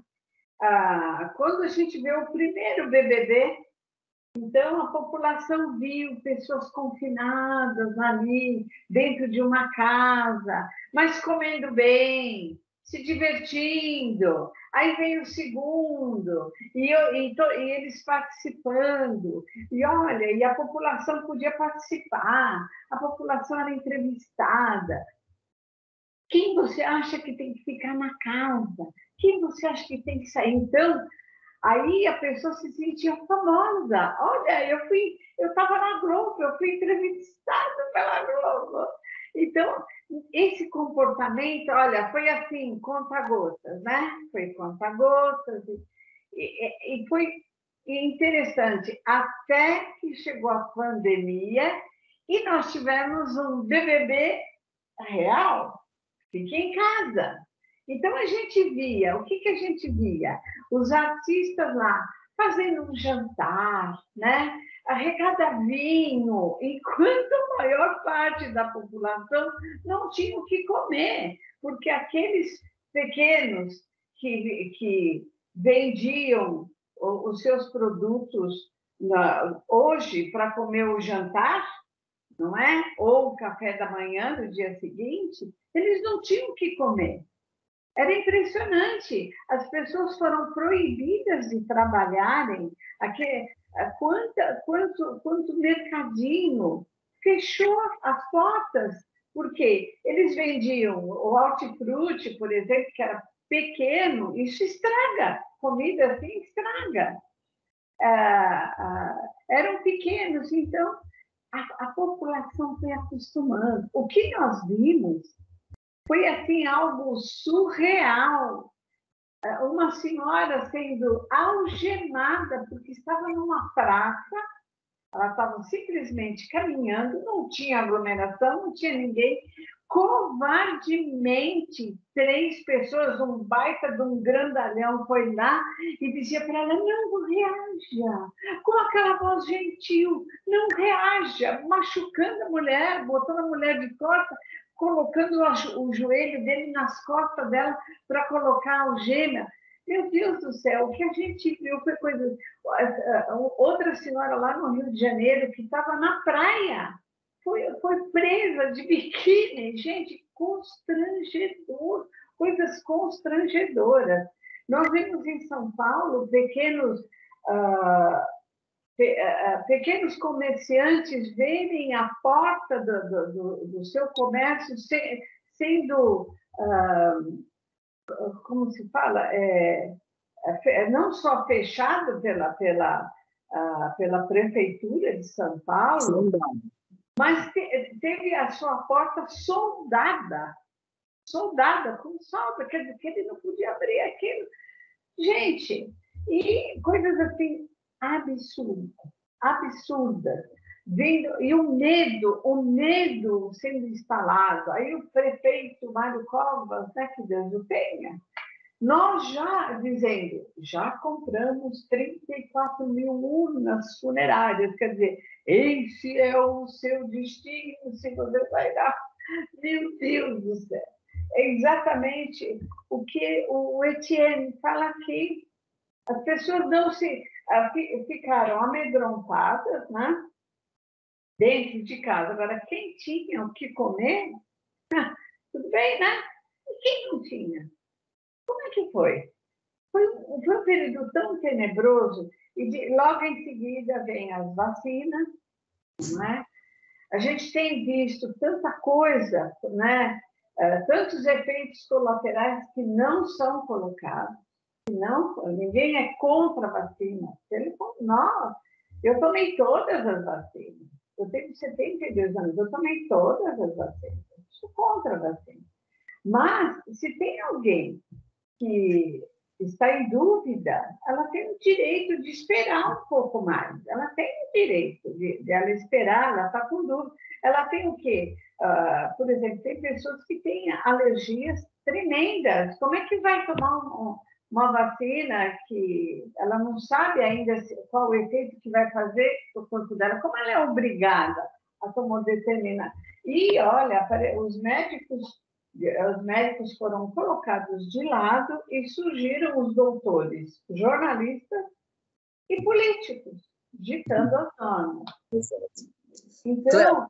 Quando a gente vê o primeiro BBB, então a população viu pessoas confinadas ali, dentro de uma casa, mas comendo bem, se divertindo. Aí veio o segundo, e eles participando. E olha, e a população podia participar, a população era entrevistada. Quem você acha que tem que ficar na casa? Quem você acha que tem que sair? Então, aí a pessoa se sentia famosa. Olha, eu estava na Globo, eu fui entrevistada pela Globo. Então, esse comportamento, olha, foi assim, conta-gotas, né? Foi conta-gotas. E foi interessante, até que chegou a pandemia e nós tivemos um BBB real. Fique em casa. Então, a gente via, o que a gente via? Os artistas lá fazendo um jantar, né? Arrecada vinho, enquanto a maior parte da população não tinha o que comer, porque aqueles pequenos que vendiam os seus produtos hoje para comer o jantar, não é? Ou o café da manhã do dia seguinte, eles não tinham o que comer. Era impressionante. As pessoas foram proibidas de trabalharem. Quanto mercadinho fechou as portas, porque eles vendiam o hortifruti, por exemplo, que era pequeno, isso estraga. Comida assim estraga. Eram pequenos, então a população foi acostumando. O que nós vimos foi assim algo surreal. Uma senhora sendo algemada porque estava numa praça, ela estava simplesmente caminhando, não tinha aglomeração, não tinha ninguém. Covardemente, 3 pessoas, um baita de um grandalhão, foi lá e dizia para ela: não reaja, com aquela voz gentil, não reaja, machucando a mulher, botando a mulher de costas, colocando o joelho dele nas costas dela para colocar a algema. Meu Deus do céu, o que a gente viu foi coisa. Outra senhora lá no Rio de Janeiro que estava na praia, foi presa de biquíni. Gente, constrangedor, coisas constrangedoras. Nós vimos em São Paulo pequenos comerciantes verem a porta do seu comércio sendo, como se fala, não só fechado pela Prefeitura de São Paulo, mas teve a sua porta soldada com solda, quer dizer, que ele não podia abrir aquilo. Gente, e coisas assim absurdas. E o medo sendo instalado. Aí o prefeito Mário Covas, né, que Deus o tenha, nós já compramos 34 mil urnas funerárias, quer dizer, esse é o seu destino, se você vai dar. Meu Deus do céu. É exatamente o que o Etienne fala aqui. As pessoas ficaram amedrontadas, né? Dentro de casa. Agora, quem tinha o que comer, tudo bem, né? E quem não tinha? Como é que foi? Foi um período tão tenebroso, e logo em seguida vem as vacinas, né? A gente tem visto tanta coisa, né? Tantos efeitos colaterais que não são colocados. Ninguém é contra a vacina. Eu tomei todas as vacinas. Eu tenho 72 anos, eu tomei todas as vacinas. Eu sou contra a vacina. Mas, se tem alguém que está em dúvida, ela tem o direito de esperar um pouco mais. Ela tem o direito de ela esperar, ela está com dúvida. Ela tem o quê? Por exemplo, tem pessoas que têm alergias tremendas. Como é que vai tomar uma vacina que ela não sabe ainda qual o efeito que vai fazer no corpo dela? Como ela é obrigada a tomar determinado? E, olha, os médicos foram colocados de lado e surgiram os doutores, jornalistas e políticos, ditando as normas. Então,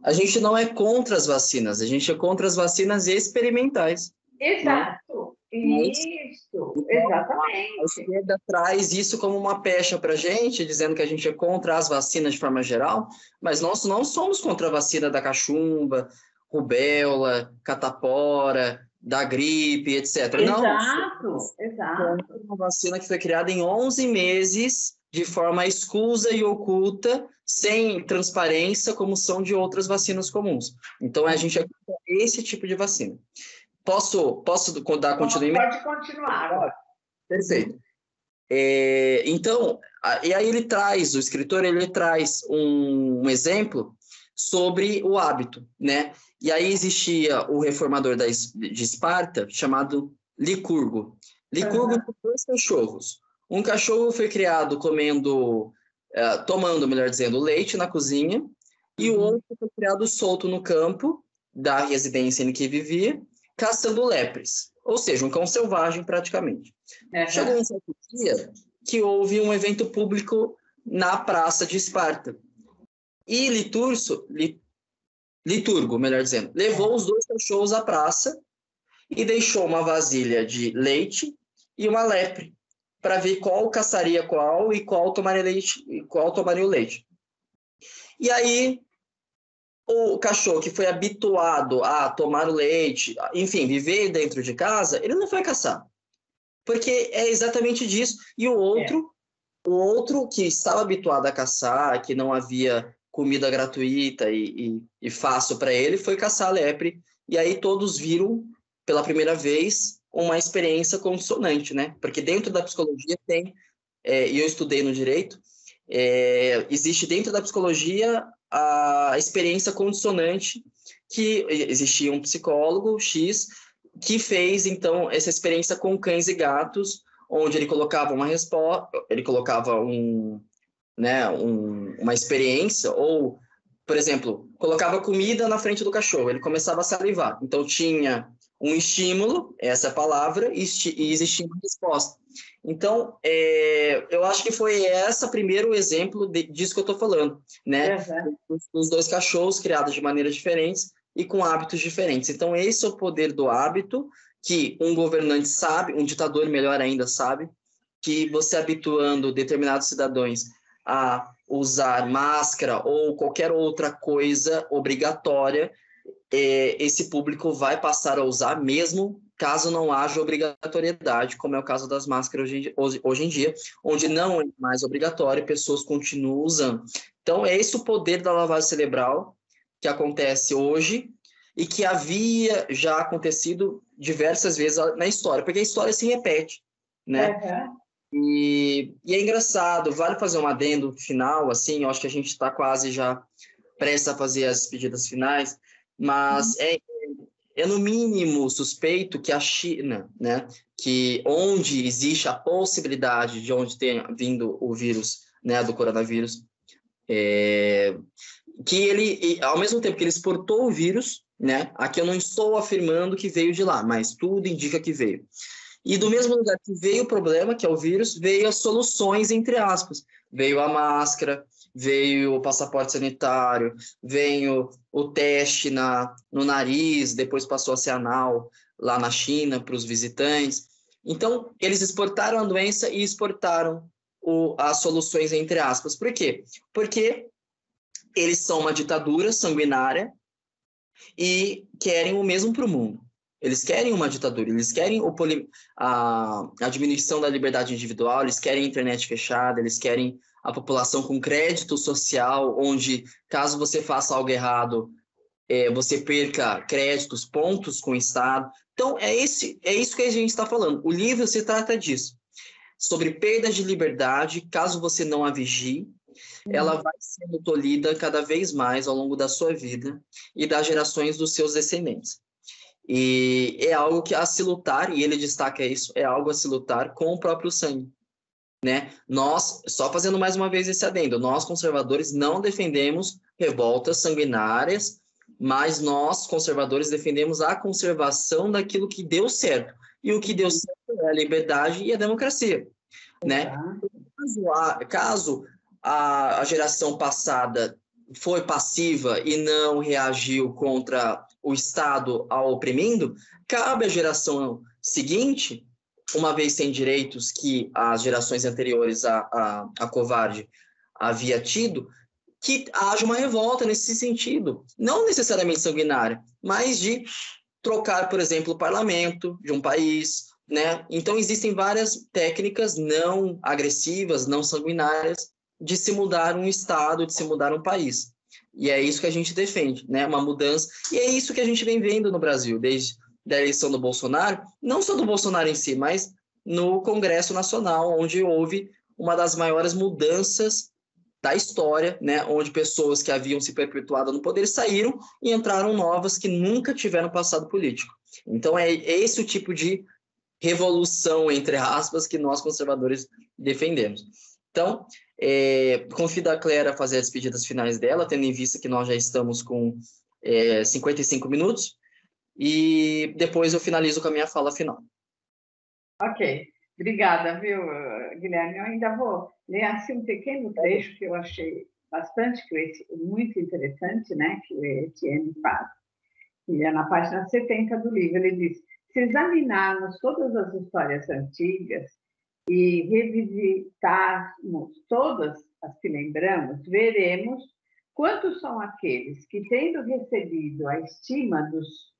a gente não é contra as vacinas, a gente é contra as vacinas experimentais. Exato, né? Isso, exatamente. A esquerda traz isso como uma pecha para a gente, dizendo que a gente é contra as vacinas de forma geral, mas nós não somos contra a vacina da cachumba, rubéola, catapora, da gripe, etc. Exato. Uma vacina que foi criada em 11 meses, de forma escusa e oculta, sem transparência, como são de outras vacinas comuns. Então, a gente é contra esse tipo de vacina. Posso dar continuidade? Pode continuar agora. Perfeito. Então, e aí o escritor traz um exemplo sobre o hábito, né? E aí existia o reformador de Esparta, chamado Licurgo. Licurgo tinha 2 cachorros. Um cachorro foi criado tomando, melhor dizendo, leite na cozinha, e o outro foi criado solto no campo da residência em que vivia, caçando lepres, ou seja, um cão selvagem praticamente. Chegou um certo dia que houve um evento público na praça de Esparta. E Liturgo, melhor dizendo, levou os 2 cachorros à praça e deixou uma vasilha de leite e uma lepre, para ver qual caçaria qual e qual tomaria o leite. E aí, o cachorro que foi habituado a tomar o leite, enfim, viver dentro de casa, ele não foi caçar. Porque é exatamente disso. E o outro que estava habituado a caçar, que não havia comida gratuita e fácil para ele, foi caçar a lepre. E aí todos viram, pela primeira vez, uma experiência consonante, né? Porque dentro da psicologia tem, e eu estudei no direito, existe dentro da psicologia a experiência consonante, que existia um psicólogo X que fez, então, essa experiência com cães e gatos, onde ele colocava uma resposta, ele colocava uma experiência, ou, por exemplo, colocava comida na frente do cachorro, ele começava a salivar. Então, tinha um estímulo, essa é a palavra, e existia uma resposta. Então, eu acho que foi esse primeiro exemplo disso que eu estou falando, né? Os 2 cachorros criados de maneiras diferentes e com hábitos diferentes. Então, esse é o poder do hábito, que um governante sabe, um ditador, melhor ainda, sabe, que você habituando determinados cidadãos a usar máscara ou qualquer outra coisa obrigatória, esse público vai passar a usar mesmo caso não haja obrigatoriedade, como é o caso das máscaras hoje em dia, onde não é mais obrigatório, pessoas continuam usando. Então, é esse o poder da lavagem cerebral que acontece hoje e que havia já acontecido diversas vezes na história, porque a história se repete, né? Uhum. E é engraçado, vale fazer um adendo final, assim, eu acho que a gente está quase já prestes a fazer as despedidas finais, mas é no mínimo suspeito que a China, né, que onde existe a possibilidade de onde tenha vindo o vírus, né, do coronavírus, que ele, ao mesmo tempo que ele exportou o vírus, né, aqui eu não estou afirmando que veio de lá, mas tudo indica que veio. E do mesmo lugar que veio o problema, que é o vírus, veio as soluções, entre aspas. Veio a máscara, veio o passaporte sanitário, veio o teste no nariz, depois passou a ser anal lá na China para os visitantes. Então, eles exportaram a doença e exportaram as soluções, entre aspas. Por quê? Porque eles são uma ditadura sanguinária e querem o mesmo para o mundo. Eles querem uma ditadura, eles querem a diminuição da liberdade individual, eles querem a internet fechada, eles querem a população com crédito social, onde, caso você faça algo errado, você perca créditos, pontos com o Estado. Então, é isso que a gente está falando. O livro se trata disso, sobre perda de liberdade, caso você não a vigie, ela vai sendo tolhida cada vez mais ao longo da sua vida e das gerações dos seus descendentes. E é algo que a se lutar, e ele destaca isso, é algo a se lutar com o próprio sangue, né? Nós, só fazendo mais uma vez esse adendo, nós conservadores não defendemos revoltas sanguinárias, mas nós conservadores defendemos a conservação daquilo que deu certo. E o que deu certo é a liberdade e a democracia, né? Caso a geração passada foi passiva e não reagiu contra o Estado ao oprimindo, cabe à geração seguinte, uma vez sem direitos que as gerações anteriores a covarde havia tido, que haja uma revolta nesse sentido. Não necessariamente sanguinária, mas de trocar, por exemplo, o parlamento de um país, né? Então, existem várias técnicas não agressivas, não sanguinárias, de se mudar um Estado, de se mudar um país. E é isso que a gente defende, né? Uma mudança. E é isso que a gente vem vendo no Brasil, desde a eleição do Bolsonaro, não só do Bolsonaro em si, mas no Congresso Nacional, onde houve uma das maiores mudanças da história, né? Onde pessoas que haviam se perpetuado no poder saíram e entraram novas que nunca tiveram passado político. Então, é esse o tipo de revolução, entre aspas, que nós conservadores defendemos. Então, convido a Clara a fazer as despedidas finais dela, tendo em vista que nós já estamos com 55 minutos, e depois eu finalizo com a minha fala final. Ok, obrigada, viu, Guilherme? Eu ainda vou ler assim um pequeno trecho que eu achei muito interessante, né, que o Etienne faz, que é na página 70 do livro. Ele diz: se examinarmos todas as histórias antigas e revisitarmos todas as que lembramos, veremos quantos são aqueles que, tendo recebido a estima dos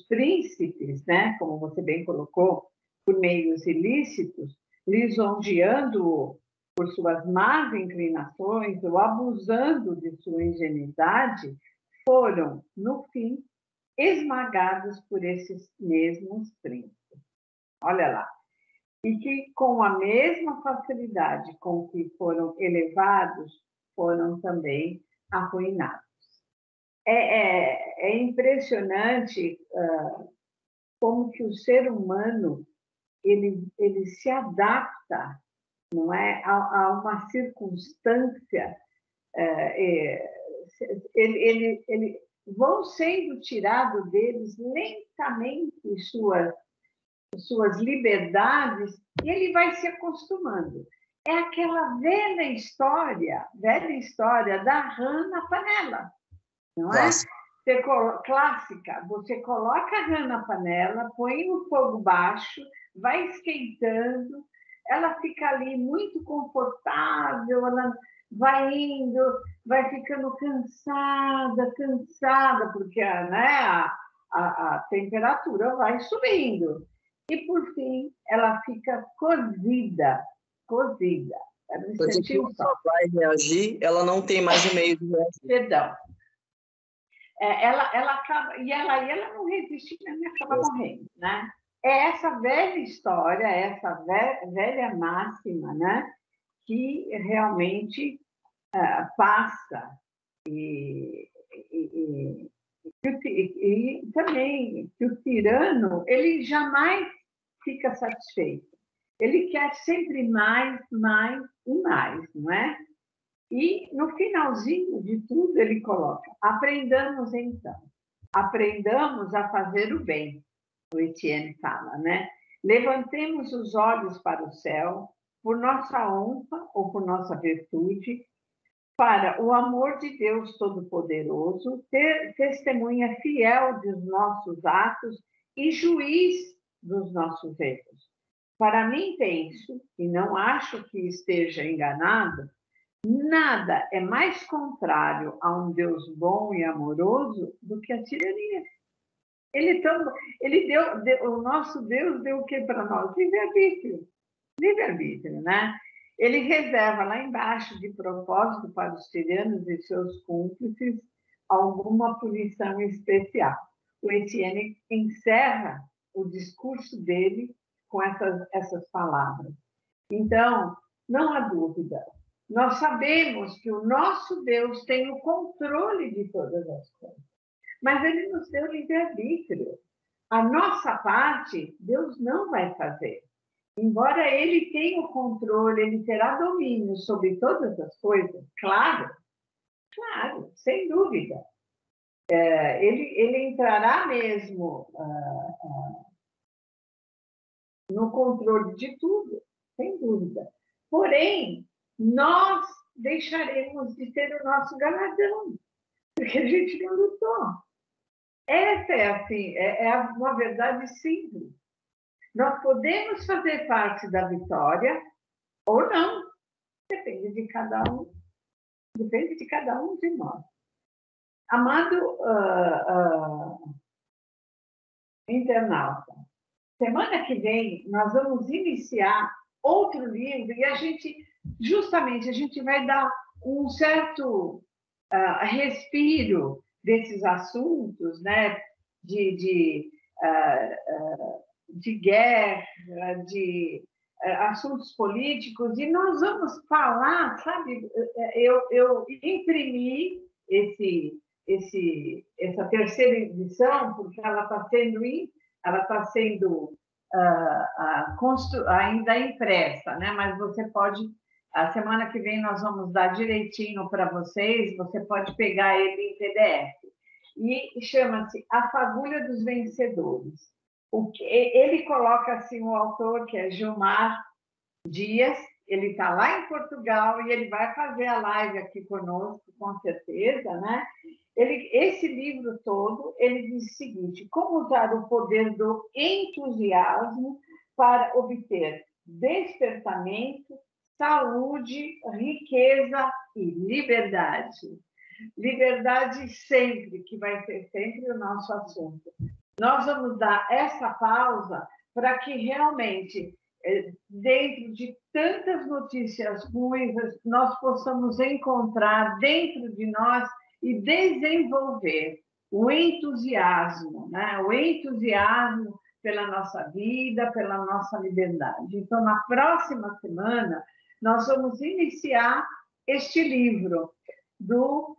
príncipes, né, como você bem colocou, por meios ilícitos, lisonjeando-o por suas más inclinações ou abusando de sua ingenuidade, foram, no fim, esmagados por esses mesmos príncipes. Olha lá. E que, com a mesma facilidade com que foram elevados, foram também arruinados. É impressionante como que o ser humano ele se adapta, não é, a uma circunstância. Ele vão sendo tirados deles lentamente suas liberdades e ele vai se acostumando. É aquela velha história da rã na panela, não é? Clássica. Você coloca a rã na panela, põe no fogo baixo, vai esquentando, ela fica ali muito confortável, ela vai indo, vai ficando cansada, porque a temperatura vai subindo. E, por fim, ela fica cozida. Era um Porque instantinho quando ela vai reagir, ela não tem mais o meio de reagir. Perdão. Ela acaba, e ela não resiste mesmo e acaba morrendo, né? É essa velha história, essa velha máxima, né? Que realmente passa e também que o tirano ele jamais fica satisfeito. Ele quer sempre mais, mais e mais, não é? E no finalzinho de tudo ele coloca: aprendamos então, aprendamos a fazer o bem. O Etienne fala, né? Levantemos os olhos para o céu, por nossa honra ou por nossa virtude, para o amor de Deus Todo-Poderoso, testemunha fiel dos nossos atos e juiz dos nossos erros. Para mim, penso, e não acho que esteja enganado, nada é mais contrário a um Deus bom e amoroso do que a tirania. Ele deu, o nosso Deus deu o que para nós? Livre-arbítrio. Livre-arbítrio, né? Ele reserva lá embaixo, de propósito, para os tiranos e seus cúmplices, alguma punição especial. O Etienne encerra o discurso dele com essas palavras. Então, não há dúvida, nós sabemos que o nosso Deus tem o controle de todas as coisas, mas ele nos deu livre-arbítrio. A nossa parte, Deus não vai fazer. Embora ele tenha o controle, ele terá domínio sobre todas as coisas, claro, sem dúvida. Ele entrará mesmo no controle de tudo, sem dúvida. Porém, nós deixaremos de ter o nosso galardão, porque a gente não lutou. Essa uma verdade simples. Nós podemos fazer parte da vitória ou não. Depende de cada um de nós. Amado internauta, semana que vem nós vamos iniciar outro livro e a gente vai dar um certo respiro desses assuntos, né? De guerra, de assuntos políticos, e nós vamos falar, sabe, eu imprimi essa terceira edição, porque ela está sendo ainda impressa, né? Mas você pode, a semana que vem nós vamos dar direitinho para vocês, você pode pegar ele em PDF. E chama-se A Fagulha dos Vencedores. Ele coloca assim o autor, que é Gilmar Dias, ele está lá em Portugal e ele vai fazer a live aqui conosco, com certeza, né? Esse livro todo, ele diz o seguinte: como usar o poder do entusiasmo para obter despertamento, saúde, riqueza e liberdade. Liberdade sempre, que vai ser sempre o nosso assunto. Nós vamos dar essa pausa para que realmente, dentro de tantas notícias ruins, nós possamos encontrar dentro de nós e desenvolver o entusiasmo, né? O entusiasmo pela nossa vida, pela nossa liberdade. Então, na próxima semana, nós vamos iniciar este livro do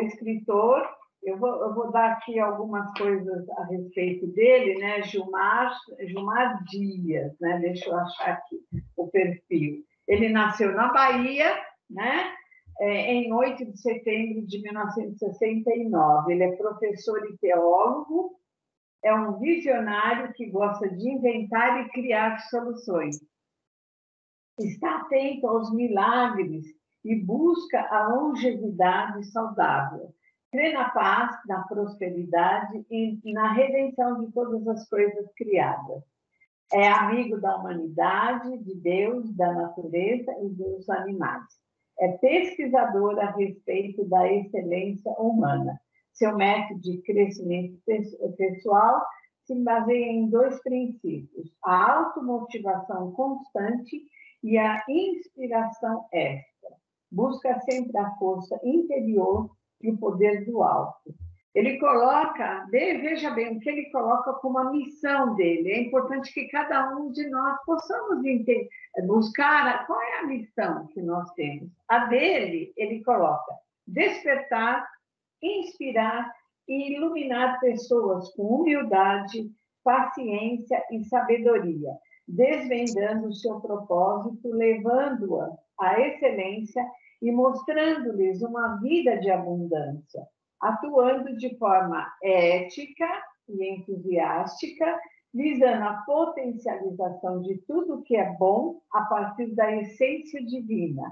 escritor. Eu vou dar aqui algumas coisas a respeito dele, né? Gilmar Dias, né? Deixa eu achar aqui o perfil. Ele nasceu na Bahia, né? Em 8 de setembro de 1969. Ele é professor e teólogo, é um visionário que gosta de inventar e criar soluções. Está atento aos milagres e busca a longevidade saudável. Crê na paz, na prosperidade e na redenção de todas as coisas criadas. É amigo da humanidade, de Deus, da natureza e dos animais. É pesquisador a respeito da excelência humana. Seu método de crescimento pessoal se baseia em 2 princípios: a automotivação constante e a inspiração extra. Busca sempre a força interior e o poder do alto. Ele coloca, veja bem, o que ele coloca como a missão dele. É importante que cada um de nós possamos buscar qual é a missão que nós temos. A dele, ele coloca despertar, inspirar e iluminar pessoas com humildade, paciência e sabedoria, desvendando o seu propósito, levando-a à excelência e mostrando-lhes uma vida de abundância, atuando de forma ética e entusiástica, visando a potencialização de tudo que é bom a partir da essência divina,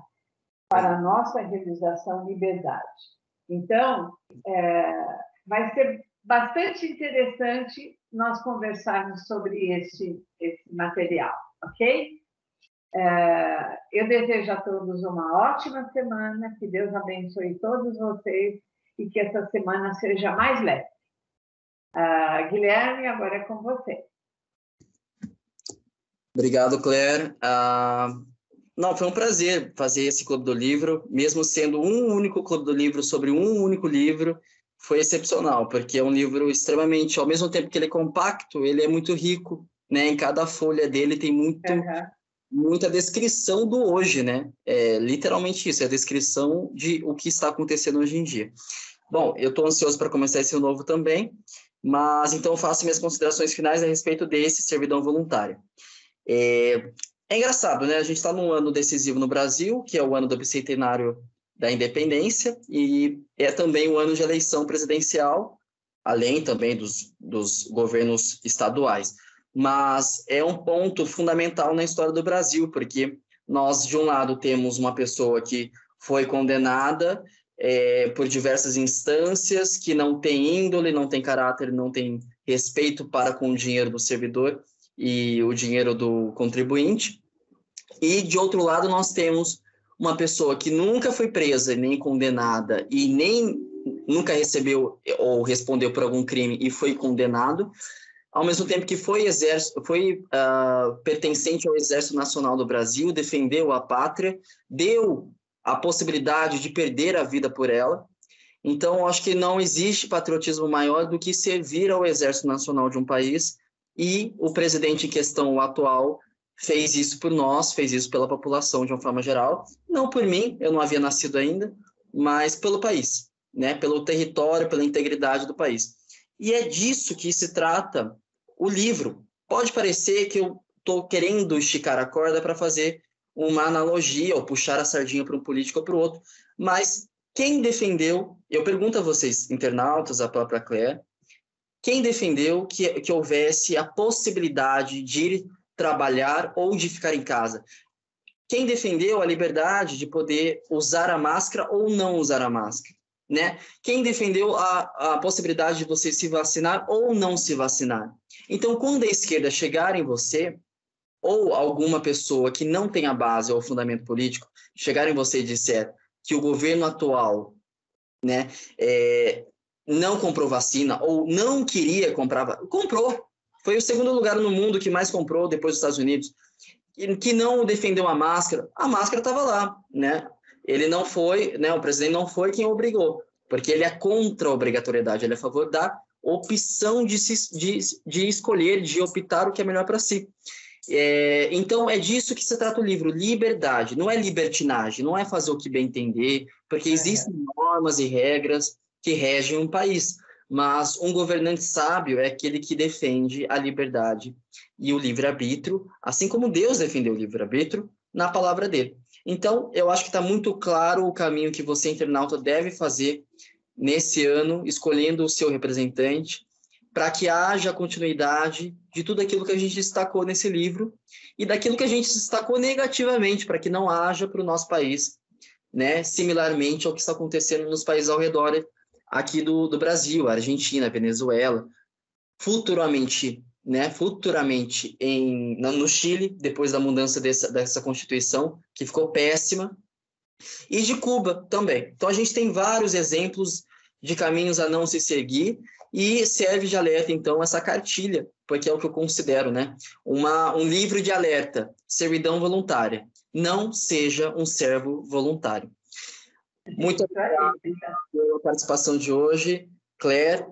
para a nossa realização e liberdade. Então, vai ser bastante interessante nós conversarmos sobre esse material, ok? Eu desejo a todos uma ótima semana, que Deus abençoe todos vocês e que essa semana seja mais leve. Guilherme, agora é com você. Obrigado, Claire. Não, foi um prazer fazer esse Clube do Livro, mesmo sendo um único Clube do Livro sobre um único livro, foi excepcional, porque é um livro extremamente, ao mesmo tempo que ele é compacto, ele é muito rico, né? Em cada folha dele tem muita descrição do hoje, né? É literalmente isso, é a descrição de o que está acontecendo hoje em dia. Bom, eu estou ansioso para começar esse novo também, mas então eu faço minhas considerações finais a respeito desse servidão voluntária. É engraçado, né? A gente está num ano decisivo no Brasil, que é o ano do bicentenário da independência, e é também o ano de eleição presidencial, além também dos governos estaduais. Mas é um ponto fundamental na história do Brasil, porque nós, de um lado, temos uma pessoa que foi condenada por diversas instâncias, que não tem índole, não tem caráter, não tem respeito para com o dinheiro do servidor e o dinheiro do contribuinte. E, de outro lado, nós temos uma pessoa que nunca foi presa, nem condenada, e nem nunca recebeu ou respondeu por algum crime e foi condenado, ao mesmo tempo que foi pertencente ao Exército Nacional do Brasil, defendeu a pátria, deu a possibilidade de perder a vida por ela. Então, acho que não existe patriotismo maior do que servir ao Exército Nacional de um país, e o presidente em questão, o atual, fez isso por nós, fez isso pela população de uma forma geral, não por mim, eu não havia nascido ainda, mas pelo país, né? Pelo território, pela integridade do país. E é disso que se trata o livro. Pode parecer que eu estou querendo esticar a corda para fazer uma analogia ou puxar a sardinha para um político ou para o outro, mas quem defendeu, eu pergunto a vocês, internautas, a própria Claire, quem defendeu que houvesse a possibilidade de ir trabalhar ou de ficar em casa? Quem defendeu a liberdade de poder usar a máscara ou não usar a máscara? Né? Quem defendeu a possibilidade de você se vacinar ou não se vacinar? Então, quando a esquerda chegar em você, ou alguma pessoa que não tenha base ou fundamento político, chegar em você e disser que o governo atual, né, não comprou vacina ou não queria comprar vacina, comprou. Foi o segundo lugar no mundo que mais comprou depois dos Estados Unidos. Que não defendeu a máscara estava lá, né? Ele não foi, né? O presidente não foi quem obrigou, porque ele é contra a obrigatoriedade, ele é a favor da opção de escolher, de optar o que é melhor para si. Então, é disso que se trata o livro, liberdade, não é libertinagem, não é fazer o que bem entender, porque existem normas e regras que regem um país, mas um governante sábio é aquele que defende a liberdade e o livre-arbítrio, assim como Deus defendeu o livre-arbítrio na palavra dele. Então, eu acho que está muito claro o caminho que você, internauta, deve fazer nesse ano, escolhendo o seu representante, para que haja continuidade de tudo aquilo que a gente destacou nesse livro e daquilo que a gente destacou negativamente, para que não haja para o nosso país, né, similarmente ao que está acontecendo nos países ao redor aqui do Brasil, Argentina, Venezuela, futuramente no Chile, depois da mudança dessa Constituição, que ficou péssima, e de Cuba também. Então, a gente tem vários exemplos de caminhos a não se seguir, e serve de alerta, então, essa cartilha porque é o que eu considero, né? Um livro de alerta, servidão voluntária. Não seja um servo voluntário. Muito obrigado pela participação de hoje, Claire.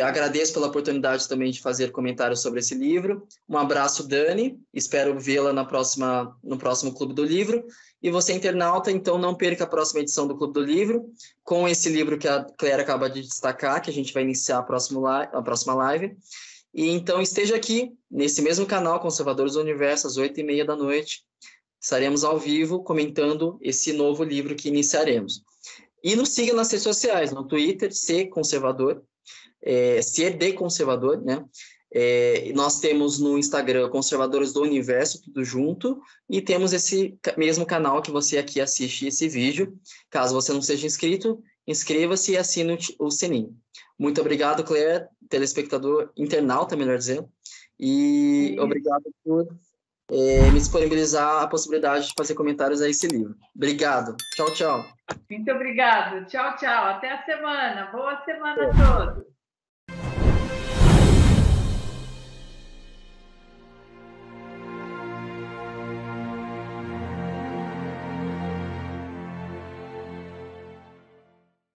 Agradeço pela oportunidade também de fazer comentários sobre esse livro. Um abraço, Dani. Espero vê-la no próximo Clube do Livro. E você, internauta, então não perca a próxima edição do Clube do Livro, com esse livro que a Claire acaba de destacar, que a gente vai iniciar a próxima live. E então esteja aqui, nesse mesmo canal, Conservadores do Universo, às 8h30 da noite. Estaremos ao vivo comentando esse novo livro que iniciaremos. E nos siga nas redes sociais, no Twitter, Ser Conservador, Ser de Conservador, né? Nós temos no Instagram Conservadores do Universo, tudo junto, e temos esse mesmo canal que você aqui assiste esse vídeo. Caso você não seja inscrito, inscreva-se e assine o sininho. Muito obrigado, Claire, telespectador, internauta, melhor dizendo, e obrigado por me disponibilizar a possibilidade de fazer comentários a esse livro. Obrigado. Tchau, tchau. Muito obrigado. Tchau, tchau. Até a semana. Boa semana a todos.